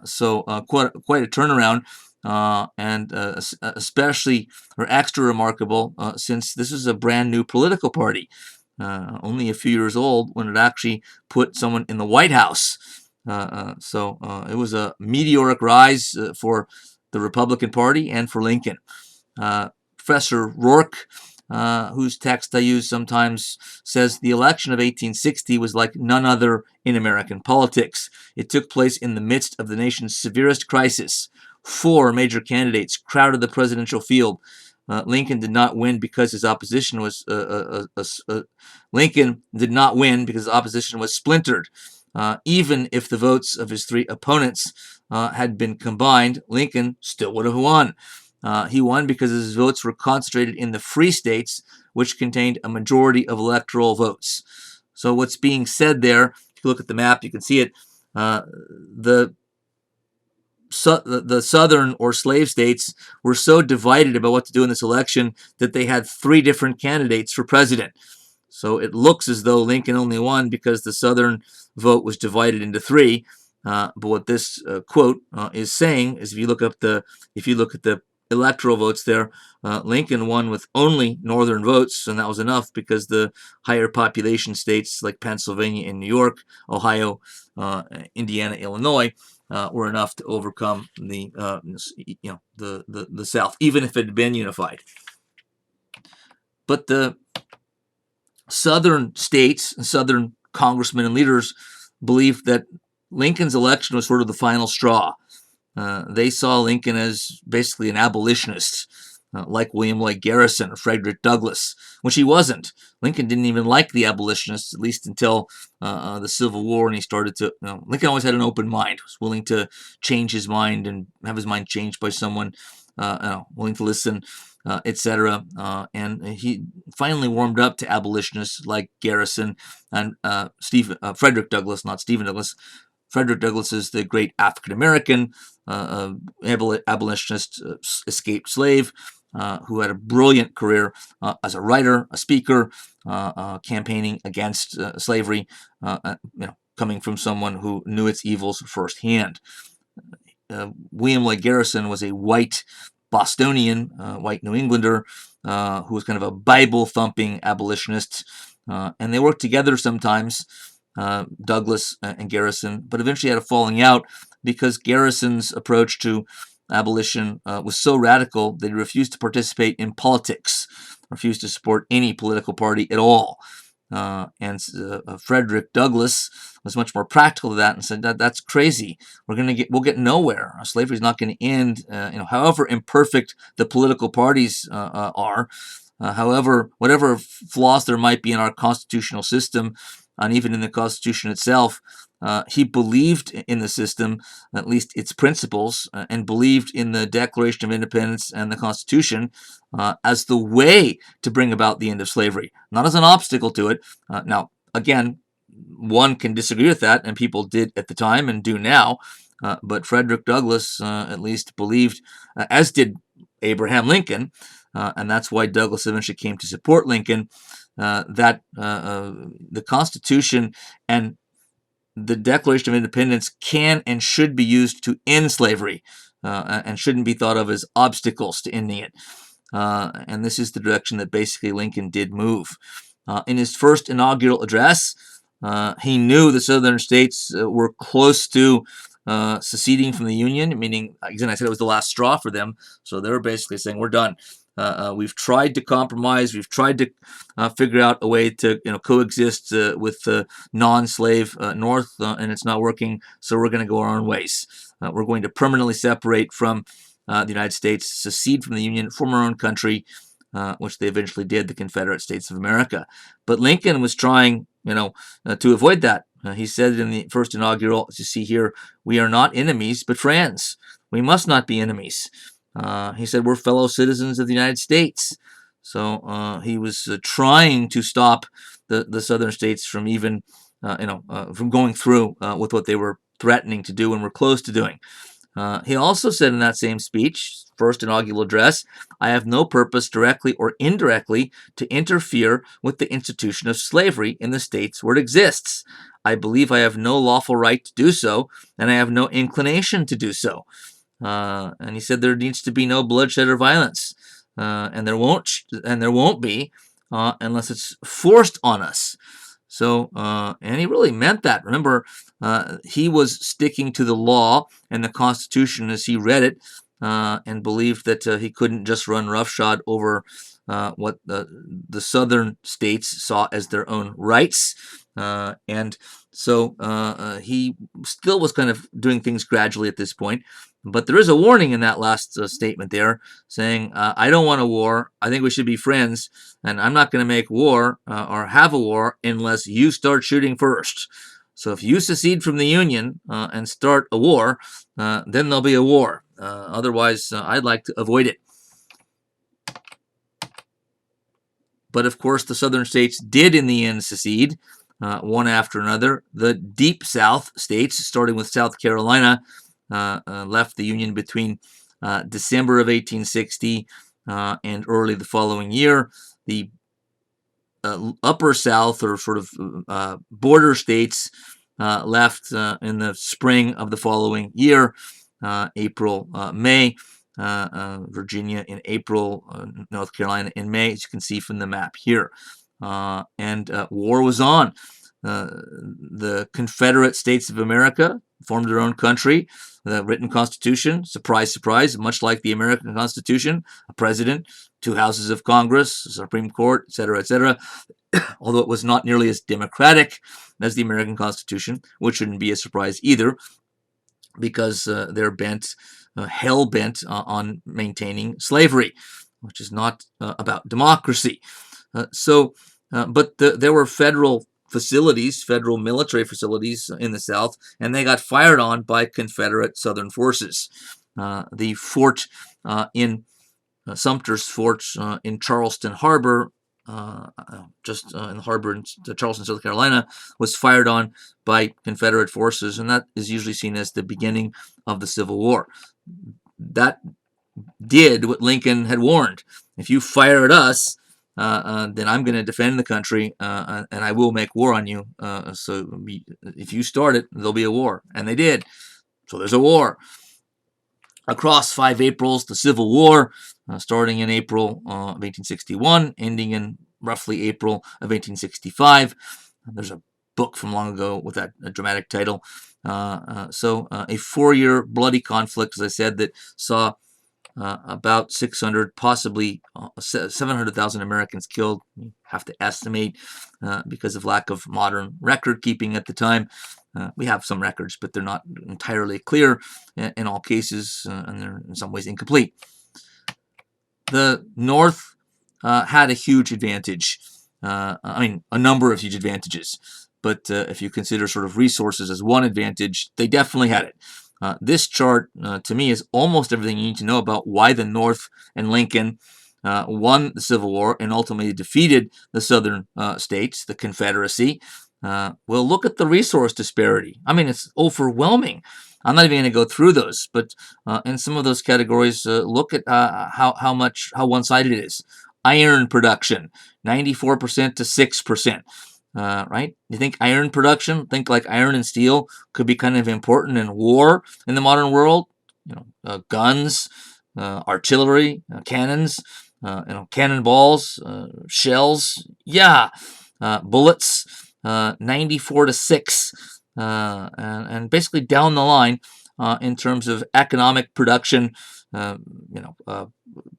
So quite a turnaround, and especially or extra remarkable since this is a brand new political party, only a few years old when it actually put someone in the White House. So it was a meteoric rise for the Republican Party and for Lincoln. Professor Rourke, whose text I use sometimes, says the election of 1860 was like none other in American politics. It took place in the midst of the nation's severest crisis. 4 major candidates crowded the presidential field. Lincoln did not win because his opposition was Lincoln did not win because his opposition was splintered. Even if the votes of his 3 opponents had been combined, Lincoln still would have won. He won because his votes were concentrated in the free states, which contained a majority of electoral votes. So what's being said there, if you look at the map, you can see it. The southern or slave states were so divided about what to do in this election that they had 3 different candidates for president. So it looks as though Lincoln only won because the southern vote was divided into 3. But what this quote is saying is, if you look at the electoral votes there, Lincoln won with only northern votes, and that was enough because the higher population states like Pennsylvania and New York, Ohio, Indiana, Illinois were enough to overcome the South, even if it had been unified. But the southern states and southern congressmen and leaders believed that Lincoln's election was sort of the final straw. They saw Lincoln as basically an abolitionist, like William Lloyd Garrison or Frederick Douglass, which he wasn't. Lincoln didn't even like the abolitionists, at least until the Civil War, and he started to. Lincoln always had an open mind, was willing to change his mind and have his mind changed by someone, willing to listen, etc. And he finally warmed up to abolitionists like Garrison and Frederick Douglass, not Stephen Douglas. Frederick Douglass is the great African-American abolitionist, escaped slave, who had a brilliant career as a writer, a speaker, campaigning against slavery, coming from someone who knew its evils firsthand. William Lloyd Garrison was a white Bostonian, white New Englander, who was kind of a Bible-thumping abolitionist, and they worked together sometimes, Douglass and Garrison, but eventually had a falling out because Garrison's approach to abolition was so radical that he refused to participate in politics, refused to support any political party at all. And Frederick Douglass was much more practical to that and said that's crazy. We'll get nowhere. Slavery is not going to end. However imperfect the political parties are, however whatever flaws there might be in our constitutional system, and even in the Constitution itself, he believed in the system, at least its principles, and believed in the Declaration of Independence and the Constitution as the way to bring about the end of slavery, not as an obstacle to it. Now, again, one can disagree with that, and people did at the time and do now, but Frederick Douglass at least believed, as did Abraham Lincoln, and that's why Douglass eventually came to support Lincoln, that the Constitution and the Declaration of Independence can and should be used to end slavery and shouldn't be thought of as obstacles to ending it. And this is the direction that basically Lincoln did move. In his first inaugural address, he knew the southern states were close to seceding from the Union, meaning, again, I said it was the last straw for them. So they were basically saying, we're done. We've tried to compromise. We've tried to figure out a way to coexist with the non-slave North, and it's not working. So we're going to go our own ways. We're going to permanently separate from the United States, secede from the Union, form our own country, which they eventually did, the Confederate States of America. But Lincoln was trying, to avoid that. He said in the first inaugural, as you see here, we are not enemies, but friends. We must not be enemies. He said we're fellow citizens of the United States. So he was trying to stop the southern states from even, from going through with what they were threatening to do and were close to doing. He also said in that same speech, first inaugural address, I have no purpose directly or indirectly to interfere with the institution of slavery in the states where it exists. I believe I have no lawful right to do so, and I have no inclination to do so. And he said there needs to be no bloodshed or violence, and there won't be unless it's forced on us. So, and he really meant that. Remember, he was sticking to the law and the Constitution as he read it, and believed that he couldn't just run roughshod over what the southern states saw as their own rights. And so he still was kind of doing things gradually at this point. But there is a warning in that last statement there, saying, I don't want a war. I think we should be friends, and I'm not going to make war or have a war unless you start shooting first. So if you secede from the Union and start a war, then there'll be a war. Otherwise, I'd like to avoid it. But of course, the southern states did in the end secede, one after another. The Deep South states, starting with South Carolina, left the Union between December of 1860 and early the following year. The Upper South, or sort of border states, left in the spring of the following year, April, May. Virginia in April, North Carolina in May, as you can see from the map here. And war was on. The Confederate States of America formed their own country, the written constitution, surprise, surprise, much like the American Constitution, a president, two houses of Congress, a Supreme Court, etc., although it was not nearly as democratic as the American Constitution, which shouldn't be a surprise either, because they're hell-bent on maintaining slavery, which is not about democracy. But there were federal facilities, federal military facilities in the South, and they got fired on by Confederate Southern forces. The fort Sumter's Fort in Charleston Harbor, just in the harbor in Charleston, South Carolina, was fired on by Confederate forces, and that is usually seen as the beginning of the Civil War. That did what Lincoln had warned. If you fire at us, then I'm going to defend the country, and I will make war on you. So if you start it, there'll be a war. And they did. So there's a war. Across 5 Aprils, the Civil War, starting in April of 1861, ending in roughly April of 1865. There's a book from long ago with that dramatic title. So a 4-year bloody conflict, as I said, that saw about 600, possibly 700,000 Americans killed. You have to estimate because of lack of modern record keeping at the time. We have some records, but they're not entirely clear in all cases, and they're in some ways incomplete. The North had a huge advantage. A number of huge advantages. But if you consider sort of resources as one advantage, they definitely had it. This chart, to me, is almost everything you need to know about why the North and Lincoln won the Civil War and ultimately defeated the Southern states, the Confederacy. We'll look at the resource disparity. It's overwhelming. I'm not even going to go through those, but in some of those categories, look at how one-sided it is. Iron production, 94% to 6%. Right? You think iron production, think like iron and steel could be kind of important in war in the modern world. Guns, artillery, cannons, cannonballs, shells. Yeah, bullets, 94 to 6, and basically down the line in terms of economic production.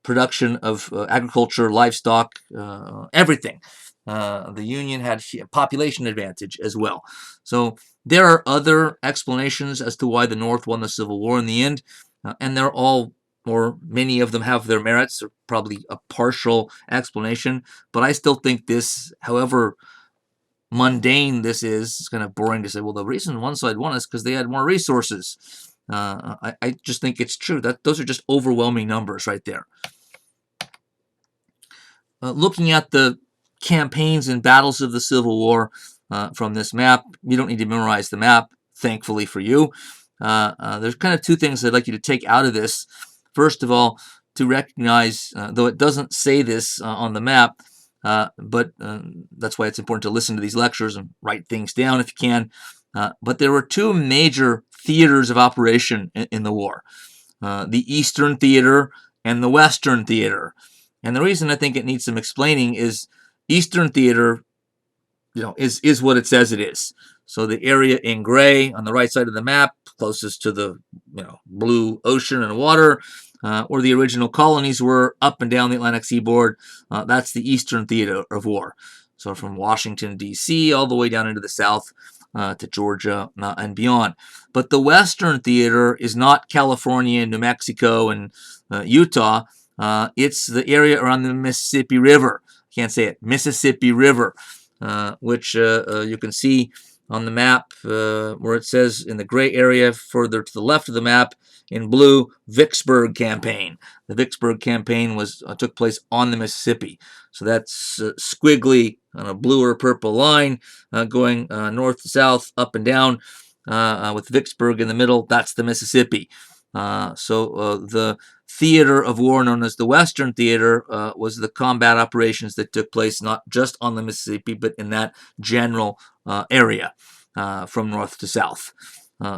Production of agriculture, livestock, everything. The Union had a population advantage as well. So there are other explanations as to why the North won the Civil War in the end, and they're all or many of them have their merits, or probably a partial explanation. But I still think this, however mundane this is, it's kind of boring to say, well, the reason one side won is because they had more resources. I just think it's true. That those are just overwhelming numbers right there. Looking at the campaigns and battles of the Civil War from this map, you don't need to memorize the map, thankfully for you. There's kind of two things I'd like you to take out of this. First of all, to recognize, though it doesn't say this on the map, but that's why it's important to listen to these lectures and write things down if you can. But there were two major theaters of operation in the war, the Eastern Theater and the Western Theater. And the reason I think it needs some explaining is Eastern Theater, is what it says it is. So the area in gray on the right side of the map, closest to the blue ocean and water, where the original colonies were up and down the Atlantic seaboard, that's the Eastern Theater of War. So from Washington, D.C., all the way down into the south to Georgia and beyond. But the Western Theater is not California, New Mexico, and Utah. It's the area around the Mississippi River. Can't say it. Mississippi River, which you can see on the map where it says in the gray area further to the left of the map in blue, Vicksburg Campaign. The Vicksburg Campaign took place on the Mississippi. So that's squiggly on a blue or purple line going north to south, up and down with Vicksburg in the middle. That's the Mississippi. So the theater of war known as the Western Theater was the combat operations that took place not just on the Mississippi, but in that general area from north to south.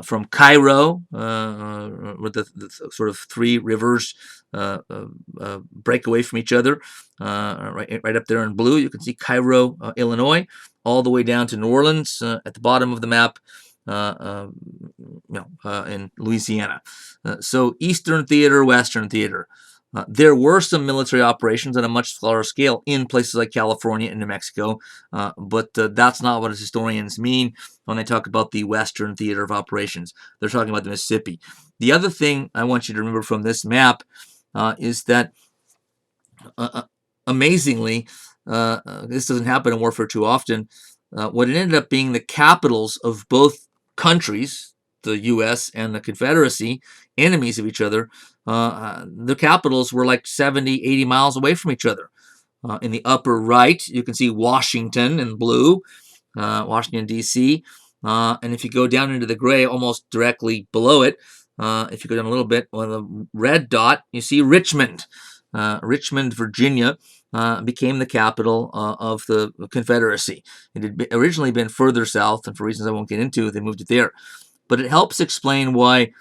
From Cairo, where the sort of three rivers break away from each other, right up there in blue, you can see Cairo, Illinois, all the way down to New Orleans at the bottom of the map, in Louisiana. So Eastern Theater, Western Theater. There were some military operations on a much smaller scale in places like California and New Mexico, but that's not what historians mean when they talk about the Western Theater of Operations. They're talking about the Mississippi. The other thing I want you to remember from this map is that, amazingly, this doesn't happen in warfare too often, what it ended up being the capitals of both countries, the U.S. and the Confederacy, enemies of each other, the capitals were like 70, 80 miles away from each other. In the upper right, you can see Washington in blue, Washington, D.C. And if you go down into the gray, almost directly below it, if you go down a little bit, on the red dot, you see Richmond. Richmond, Virginia, became the capital of the Confederacy. It had originally been further south, and for reasons I won't get into, they moved it there. But it helps explain why,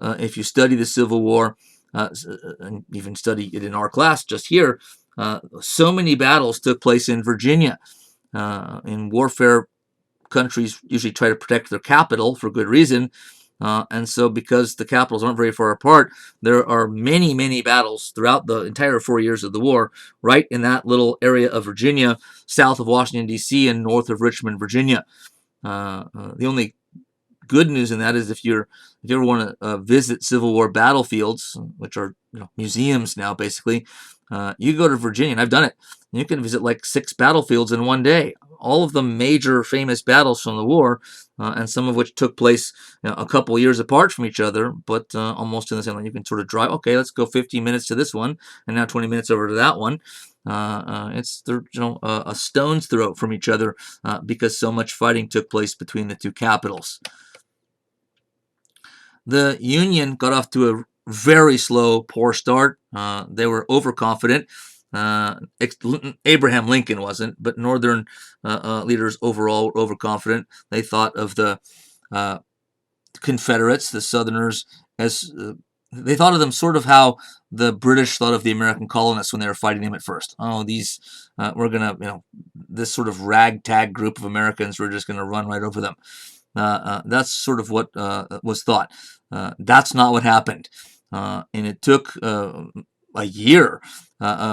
if you study the Civil War, and even study it in our class just here, so many battles took place in Virginia. In warfare, countries usually try to protect their capital for good reason. And so because the capitals aren't very far apart, there are many, many battles throughout the entire 4 years of the war, right in that little area of Virginia, south of Washington, D.C., and north of Richmond, Virginia. The only good news in that is if you ever want to visit Civil War battlefields, which are museums now basically, you go to Virginia, and I've done it, and you can visit like 6 battlefields in one day, all of them major famous battles from the war, and some of which took place a couple years apart from each other, but almost in the same line. You can sort of drive, okay, let's go 15 minutes to this one, and now 20 minutes over to that one. They're a stone's throw from each other because so much fighting took place between the two capitals. The Union got off to a very slow, poor start. They were overconfident. Abraham Lincoln wasn't, but Northern leaders overall were overconfident. They thought of the Confederates, the Southerners, as they thought of them sort of how the British thought of the American colonists when they were fighting them at first. Oh, these we're gonna, this sort of ragtag group of Americans, we're just gonna run right over them. That's sort of what was thought. That's not what happened, and it took a year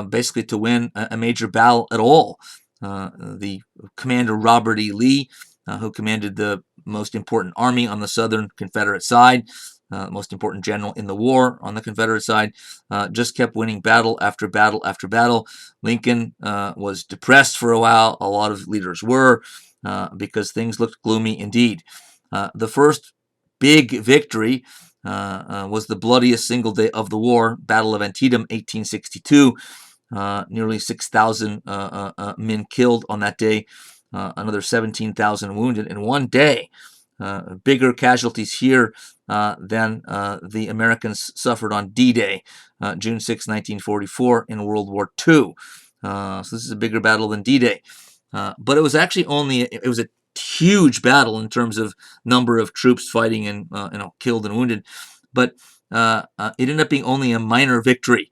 basically to win a major battle at all. The commander Robert E. Lee, who commanded the most important army on the Southern Confederate side, most important general in the war on the Confederate side, just kept winning battle after battle after battle. Lincoln was depressed for a while. A lot of leaders were, because things looked gloomy indeed. The first big victory was the bloodiest single day of the war, Battle of Antietam, 1862. Nearly 6,000 men killed on that day, another 17,000 wounded in one day. Bigger casualties here than the Americans suffered on D-Day, June 6, 1944, in World War II. So this is a bigger battle than D-Day. But it was actually it was a huge battle in terms of number of troops fighting and killed and wounded. But it ended up being only a minor victory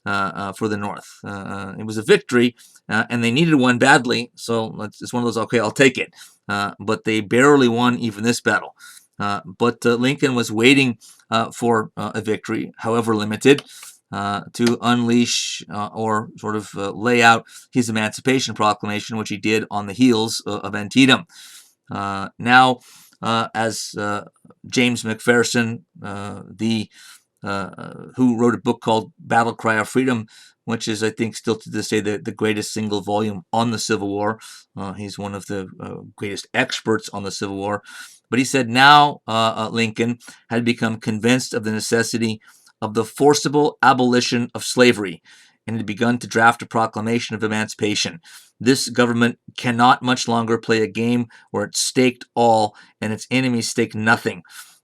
for the North. It was a victory, and they needed one badly, so it's one of those, okay, I'll take it. But they barely won even this battle. But Lincoln was waiting for a victory, however limited, to unleash or sort of lay out his Emancipation Proclamation, which he did on the heels of Antietam. Now, as James McPherson, who wrote a book called Battle Cry of Freedom, which is, I think, still to this day the greatest single volume on the Civil War. He's one of the greatest experts on the Civil War. But he said now Lincoln had become convinced of the necessity of the forcible abolition of slavery and had begun to draft a proclamation of emancipation. This government cannot much longer play a game where it staked all and its enemies stake nothing.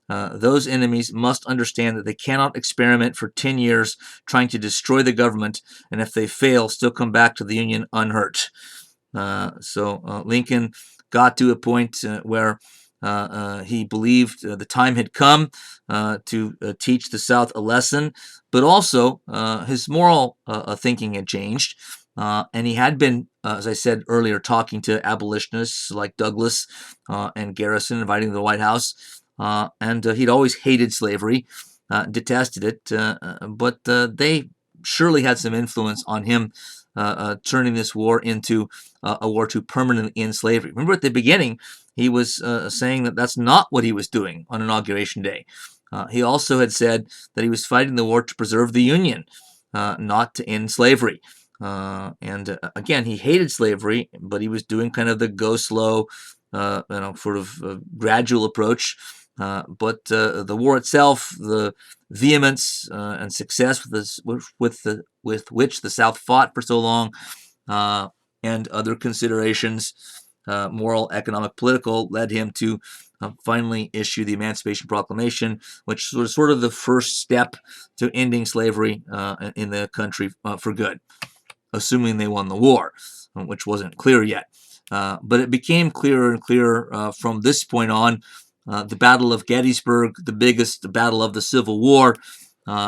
Those enemies must understand that they cannot experiment for 10 years trying to destroy the government, and if they fail, still come back to the Union unhurt. So Lincoln got to a point where he believed the time had come to teach the South a lesson, but also his moral thinking had changed. And he had been, as I said earlier, talking to abolitionists like Douglas and Garrison, inviting them to the White House. And he'd always hated slavery, detested it, but they surely had some influence on him turning this war into a war to permanently end slavery. Remember, at the beginning, he was saying that that's not what he was doing on Inauguration Day. He also had said that he was fighting the war to preserve the Union, not to end slavery. And again, he hated slavery, but he was doing kind of the go slow, sort of gradual approach. But the war itself, the vehemence and success with which the South fought for so long, and other considerations, moral, economic, political, led him to finally issue the Emancipation Proclamation, which was sort of the first step to ending slavery in the country for good, assuming they won the war, which wasn't clear yet. But it became clearer and clearer from this point on. The Battle of Gettysburg, the biggest battle of the Civil War,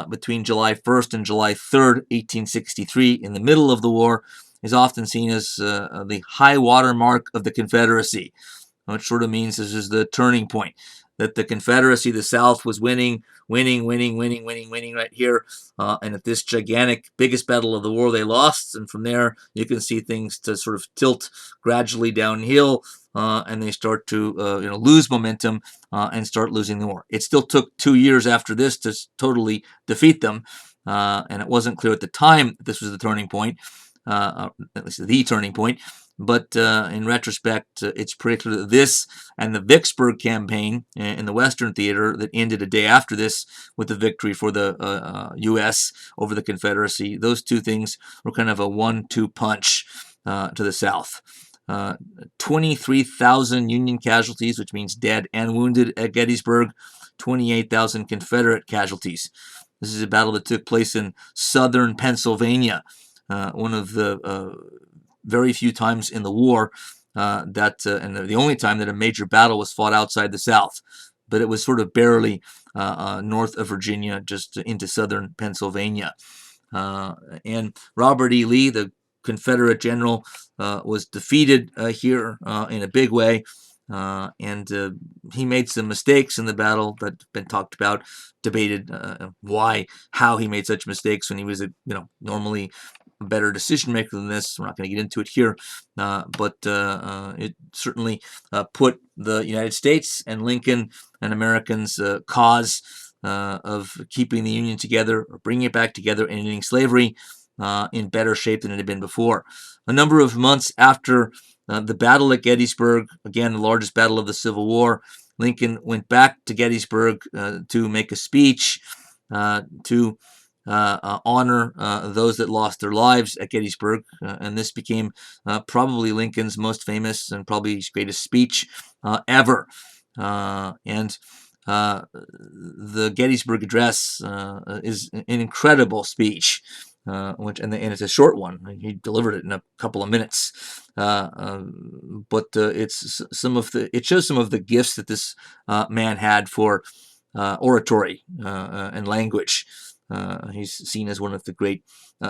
between July 1st and July 3rd, 1863, in the middle of the war, is often seen as the high water mark of the Confederacy, which sort of means this is the turning point, that the Confederacy, the South, was winning right here. And at this gigantic, biggest battle of the war, they lost. And from there, you can see things to sort of tilt gradually downhill, and they start to lose momentum and start losing the war. It still took 2 years after this to totally defeat them, and it wasn't clear at the time that this was the turning point, at least the turning point. But in retrospect, it's pretty clear that this and the Vicksburg campaign in the Western Theater that ended a day after this with the victory for the U.S. over the Confederacy, those two things were kind of a 1-2 punch to the South. 23,000 Union casualties, which means dead and wounded at Gettysburg, 28,000 Confederate casualties. This is a battle that took place in southern Pennsylvania, one of the very few times in the war and the only time that a major battle was fought outside the South. But it was sort of barely north of Virginia, just into southern Pennsylvania. And Robert E. Lee, the Confederate general, was defeated here in a big way. And he made some mistakes in the battle that have been talked about, debated how he made such mistakes when he was normally a better decision maker than this. We're not going to get into it here, but it certainly put the United States and Lincoln and Americans' cause of keeping the Union together, or bringing it back together, and ending slavery in better shape than it had been before. A number of months after the battle at Gettysburg, again the largest battle of the Civil War, Lincoln went back to Gettysburg to make a speech to honor those that lost their lives at Gettysburg, and this became probably Lincoln's most famous and probably his greatest speech ever. And the Gettysburg Address is an incredible speech, and it's a short one. He delivered it in a couple of minutes, but it shows some of the gifts that this man had for oratory and language. He's seen as one of the great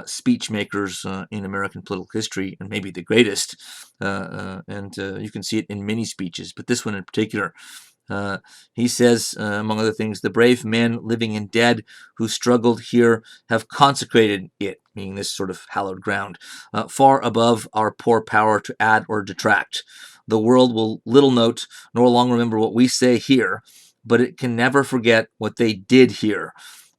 speech makers in American political history, and maybe the greatest. And you can see it in many speeches, but this one in particular. He says, among other things, the brave men, living and dead, who struggled here have consecrated it, meaning this sort of hallowed ground, far above our poor power to add or detract. The world will little note nor long remember what we say here, but it can never forget what they did here.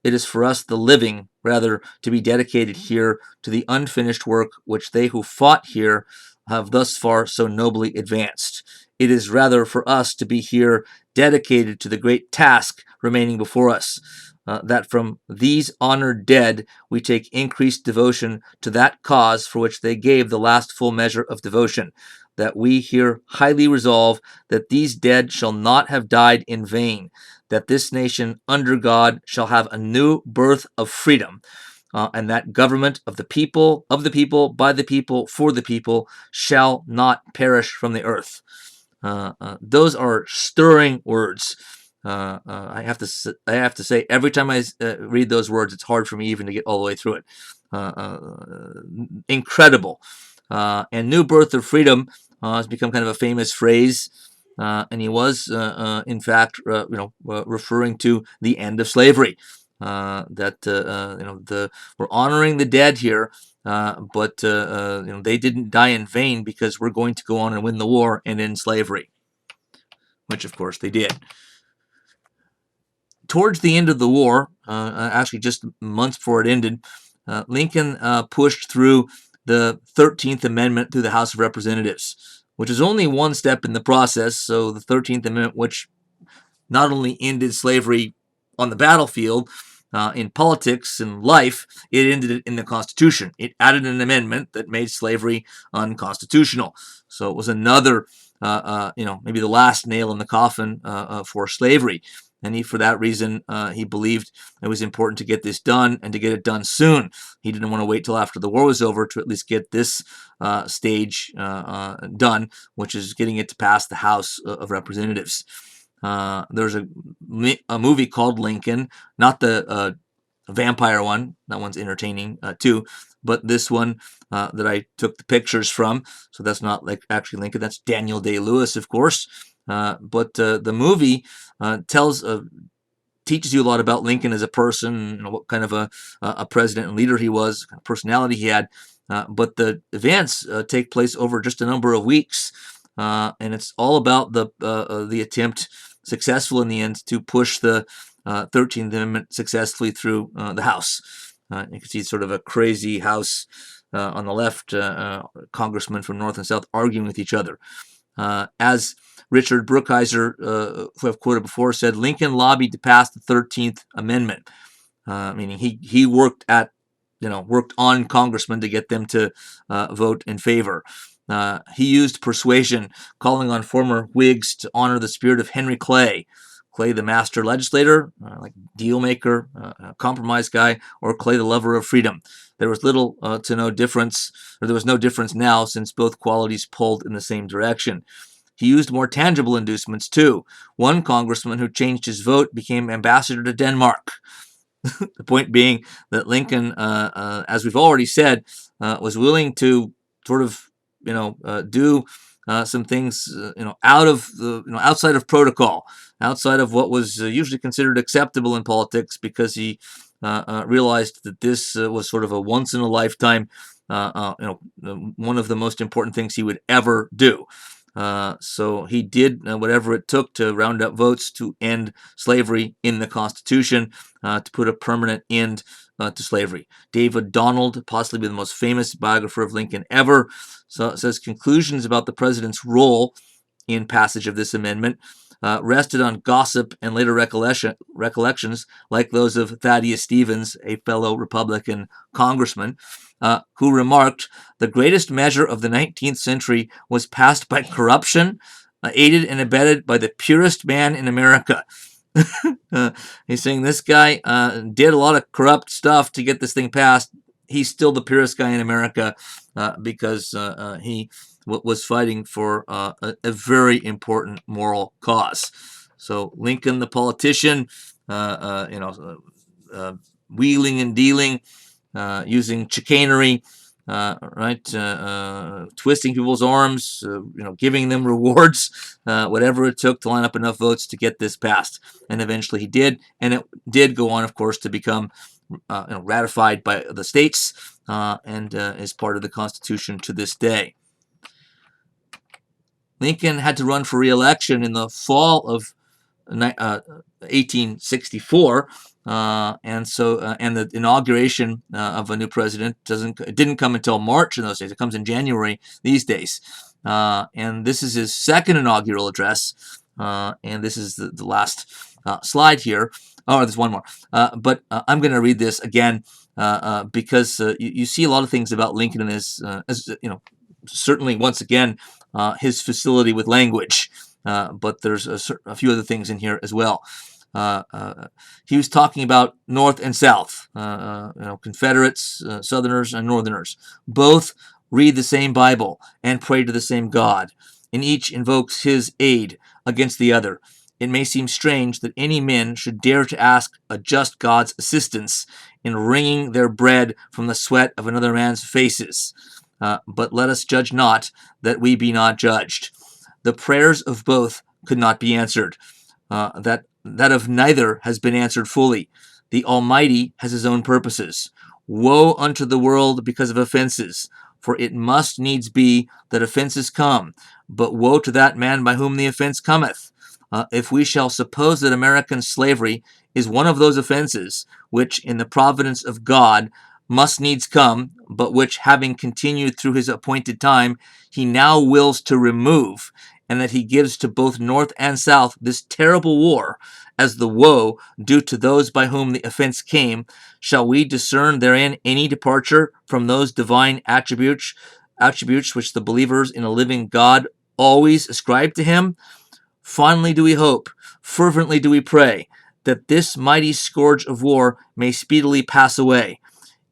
It is for us, the living, rather, to be dedicated here to the unfinished work which they who fought here have thus far so nobly advanced. It is rather for us to be here dedicated to the great task remaining before us, that from these honored dead we take increased devotion to that cause for which they gave the last full measure of devotion, that we here highly resolve that these dead shall not have died in vain, that this nation under God shall have a new birth of freedom, and that government of the people, by the people, for the people, shall not perish from the earth. Those are stirring words. I have to say, every time I read those words, it's hard for me even to get all the way through it. Incredible. And new birth of freedom has become kind of a famous phrase, and he was, in fact, referring to the end of slavery. We're honoring the dead here, but they didn't die in vain, because we're going to go on and win the war and end slavery, which of course they did. Towards the end of the war, actually just months before it ended, Lincoln pushed through the 13th Amendment through the House of Representatives, which is only one step in the process. So the 13th Amendment, which not only ended slavery on the battlefield, in politics and life, it ended it in the Constitution. It added an amendment that made slavery unconstitutional. So it was another, maybe the last nail in the coffin for slavery. And for that reason, he believed it was important to get this done, and to get it done soon. He didn't want to wait till after the war was over to at least get this stage done, which is getting it to pass the House of Representatives. There's a movie called Lincoln, not the vampire one. That one's entertaining too, but this one that I took the pictures from. So that's not like actually Lincoln. That's Daniel Day-Lewis, of course. But the movie teaches you a lot about Lincoln as a person, what kind of a president and leader he was, what kind of personality he had. But the events take place over just a number of weeks, and it's all about the attempt, successful in the end, to push the 13th Amendment successfully through the House. You can see sort of a crazy House on the left, congressmen from North and South arguing with each other. As Richard Brookhiser, who I've quoted before, said, Lincoln lobbied to pass the 13th Amendment, meaning he worked on congressmen to get them to vote in favor. He used persuasion, calling on former Whigs to honor the spirit of Henry Clay. Clay, the master legislator, like deal maker, compromise guy, or Clay, the lover of freedom. There was little to no difference, or there was no difference now, since both qualities pulled in the same direction. He used more tangible inducements too. One congressman who changed his vote became ambassador to Denmark. The point being that Lincoln, as we've already said, was willing to sort of, do some things, outside of protocol, outside of what was usually considered acceptable in politics, because he realized that this was sort of a once in a lifetime, one of the most important things he would ever do. So he did whatever it took to round up votes to end slavery in the Constitution, to put a permanent end to slavery. David Donald, possibly the most famous biographer of Lincoln ever, says conclusions about the president's role in passage of this amendment rested on gossip and later recollections, like those of Thaddeus Stevens, a fellow Republican congressman, who remarked, "The greatest measure of the 19th century was passed by corruption, aided and abetted by the purest man in America." He's saying this guy did a lot of corrupt stuff to get this thing passed. He's still the purest guy in America because he was fighting for a very important moral cause. So Lincoln, the politician, wheeling and dealing, using chicanery, twisting people's arms, giving them rewards, whatever it took to line up enough votes to get this passed. And eventually he did, and it did go on, of course, to become ratified by the states and is part of the Constitution to this day. Lincoln had to run for re-election in the fall of 1864, and the inauguration of a new president didn't come until March in those days. It comes in January these days, and this is his second inaugural address. And this is the last slide here. Oh, there's one more, but I'm going to read this again because you see a lot of things about Lincoln in his, certainly once again his facility with language. But there's a few other things in here as well. He was talking about North and South, Confederates, Southerners, and Northerners. Both read the same Bible and pray to the same God, and each invokes his aid against the other. It may seem strange that any men should dare to ask a just God's assistance in wringing their bread from the sweat of another man's faces. But let us judge not, that we be not judged. The prayers of both could not be answered. That of neither has been answered fully. The Almighty has his own purposes. Woe unto the world because of offenses, for it must needs be that offenses come. But woe to that man by whom the offense cometh. If we shall suppose that American slavery is one of those offenses, which in the providence of God must needs come, but which having continued through his appointed time, he now wills to remove, and that he gives to both North and South this terrible war, as the woe due to those by whom the offense came, shall we discern therein any departure from those divine attributes which the believers in a living God always ascribe to him? Fondly do we hope, fervently do we pray, that this mighty scourge of war may speedily pass away.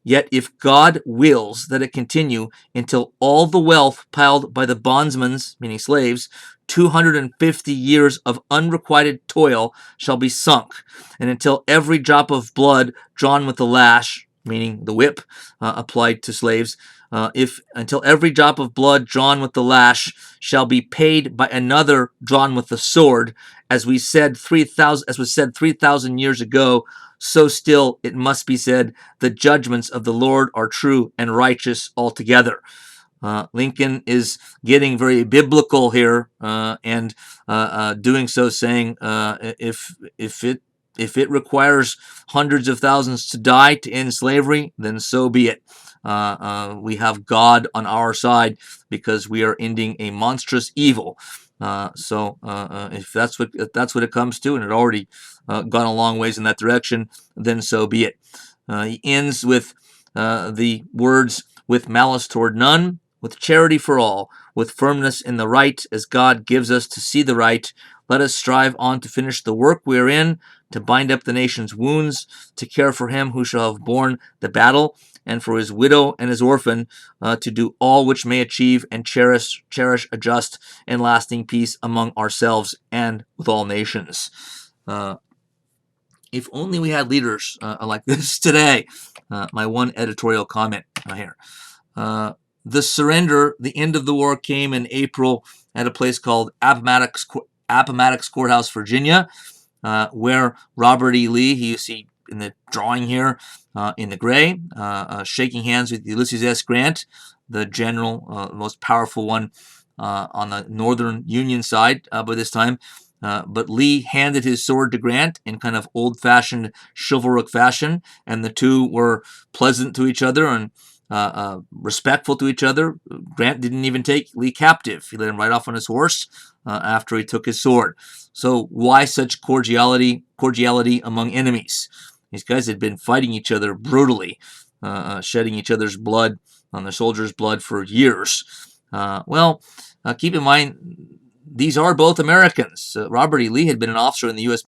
Yet if God wills that it continue until all the wealth piled by the bondsmen's, meaning slaves, 250 years of unrequited toil shall be sunk, and until every drop of blood drawn with the lash, meaning the whip applied to slaves, until every drop of blood drawn with the lash shall be paid by another drawn with the sword, as was said 3,000 years ago, so still it must be said, the judgments of the Lord are true and righteous altogether. Lincoln is getting very biblical here, and doing so, saying, if it requires hundreds of thousands to die to end slavery, then so be it. We have God on our side because we are ending a monstrous evil. If that's what it comes to, and it already gone a long ways in that direction, then so be it. He ends with the words, "With malice toward none, with charity for all, with firmness in the right, as God gives us to see the right, let us strive on to finish the work we are in, to bind up the nation's wounds, to care for him who shall have borne the battle, and for his widow and his orphan, to do all which may achieve and cherish a just and lasting peace among ourselves and with all nations." If only we had leaders like this today. My one editorial comment here. The surrender, the end of the war came in April at a place called Appomattox Courthouse, Virginia, where Robert E. Lee, you see in the drawing here in the gray, shaking hands with Ulysses S. Grant, the general, most powerful one on the Northern Union side by this time. But Lee handed his sword to Grant in kind of old-fashioned chivalric fashion, and the two were pleasant to each other and respectful to each other. Grant didn't even take Lee captive. He let him ride off on his horse after he took his sword. So why such cordiality among enemies? These guys had been fighting each other brutally, shedding each other's blood on their soldiers' blood for years. Keep in mind, these are both Americans. Robert E. Lee had been an officer in the U.S.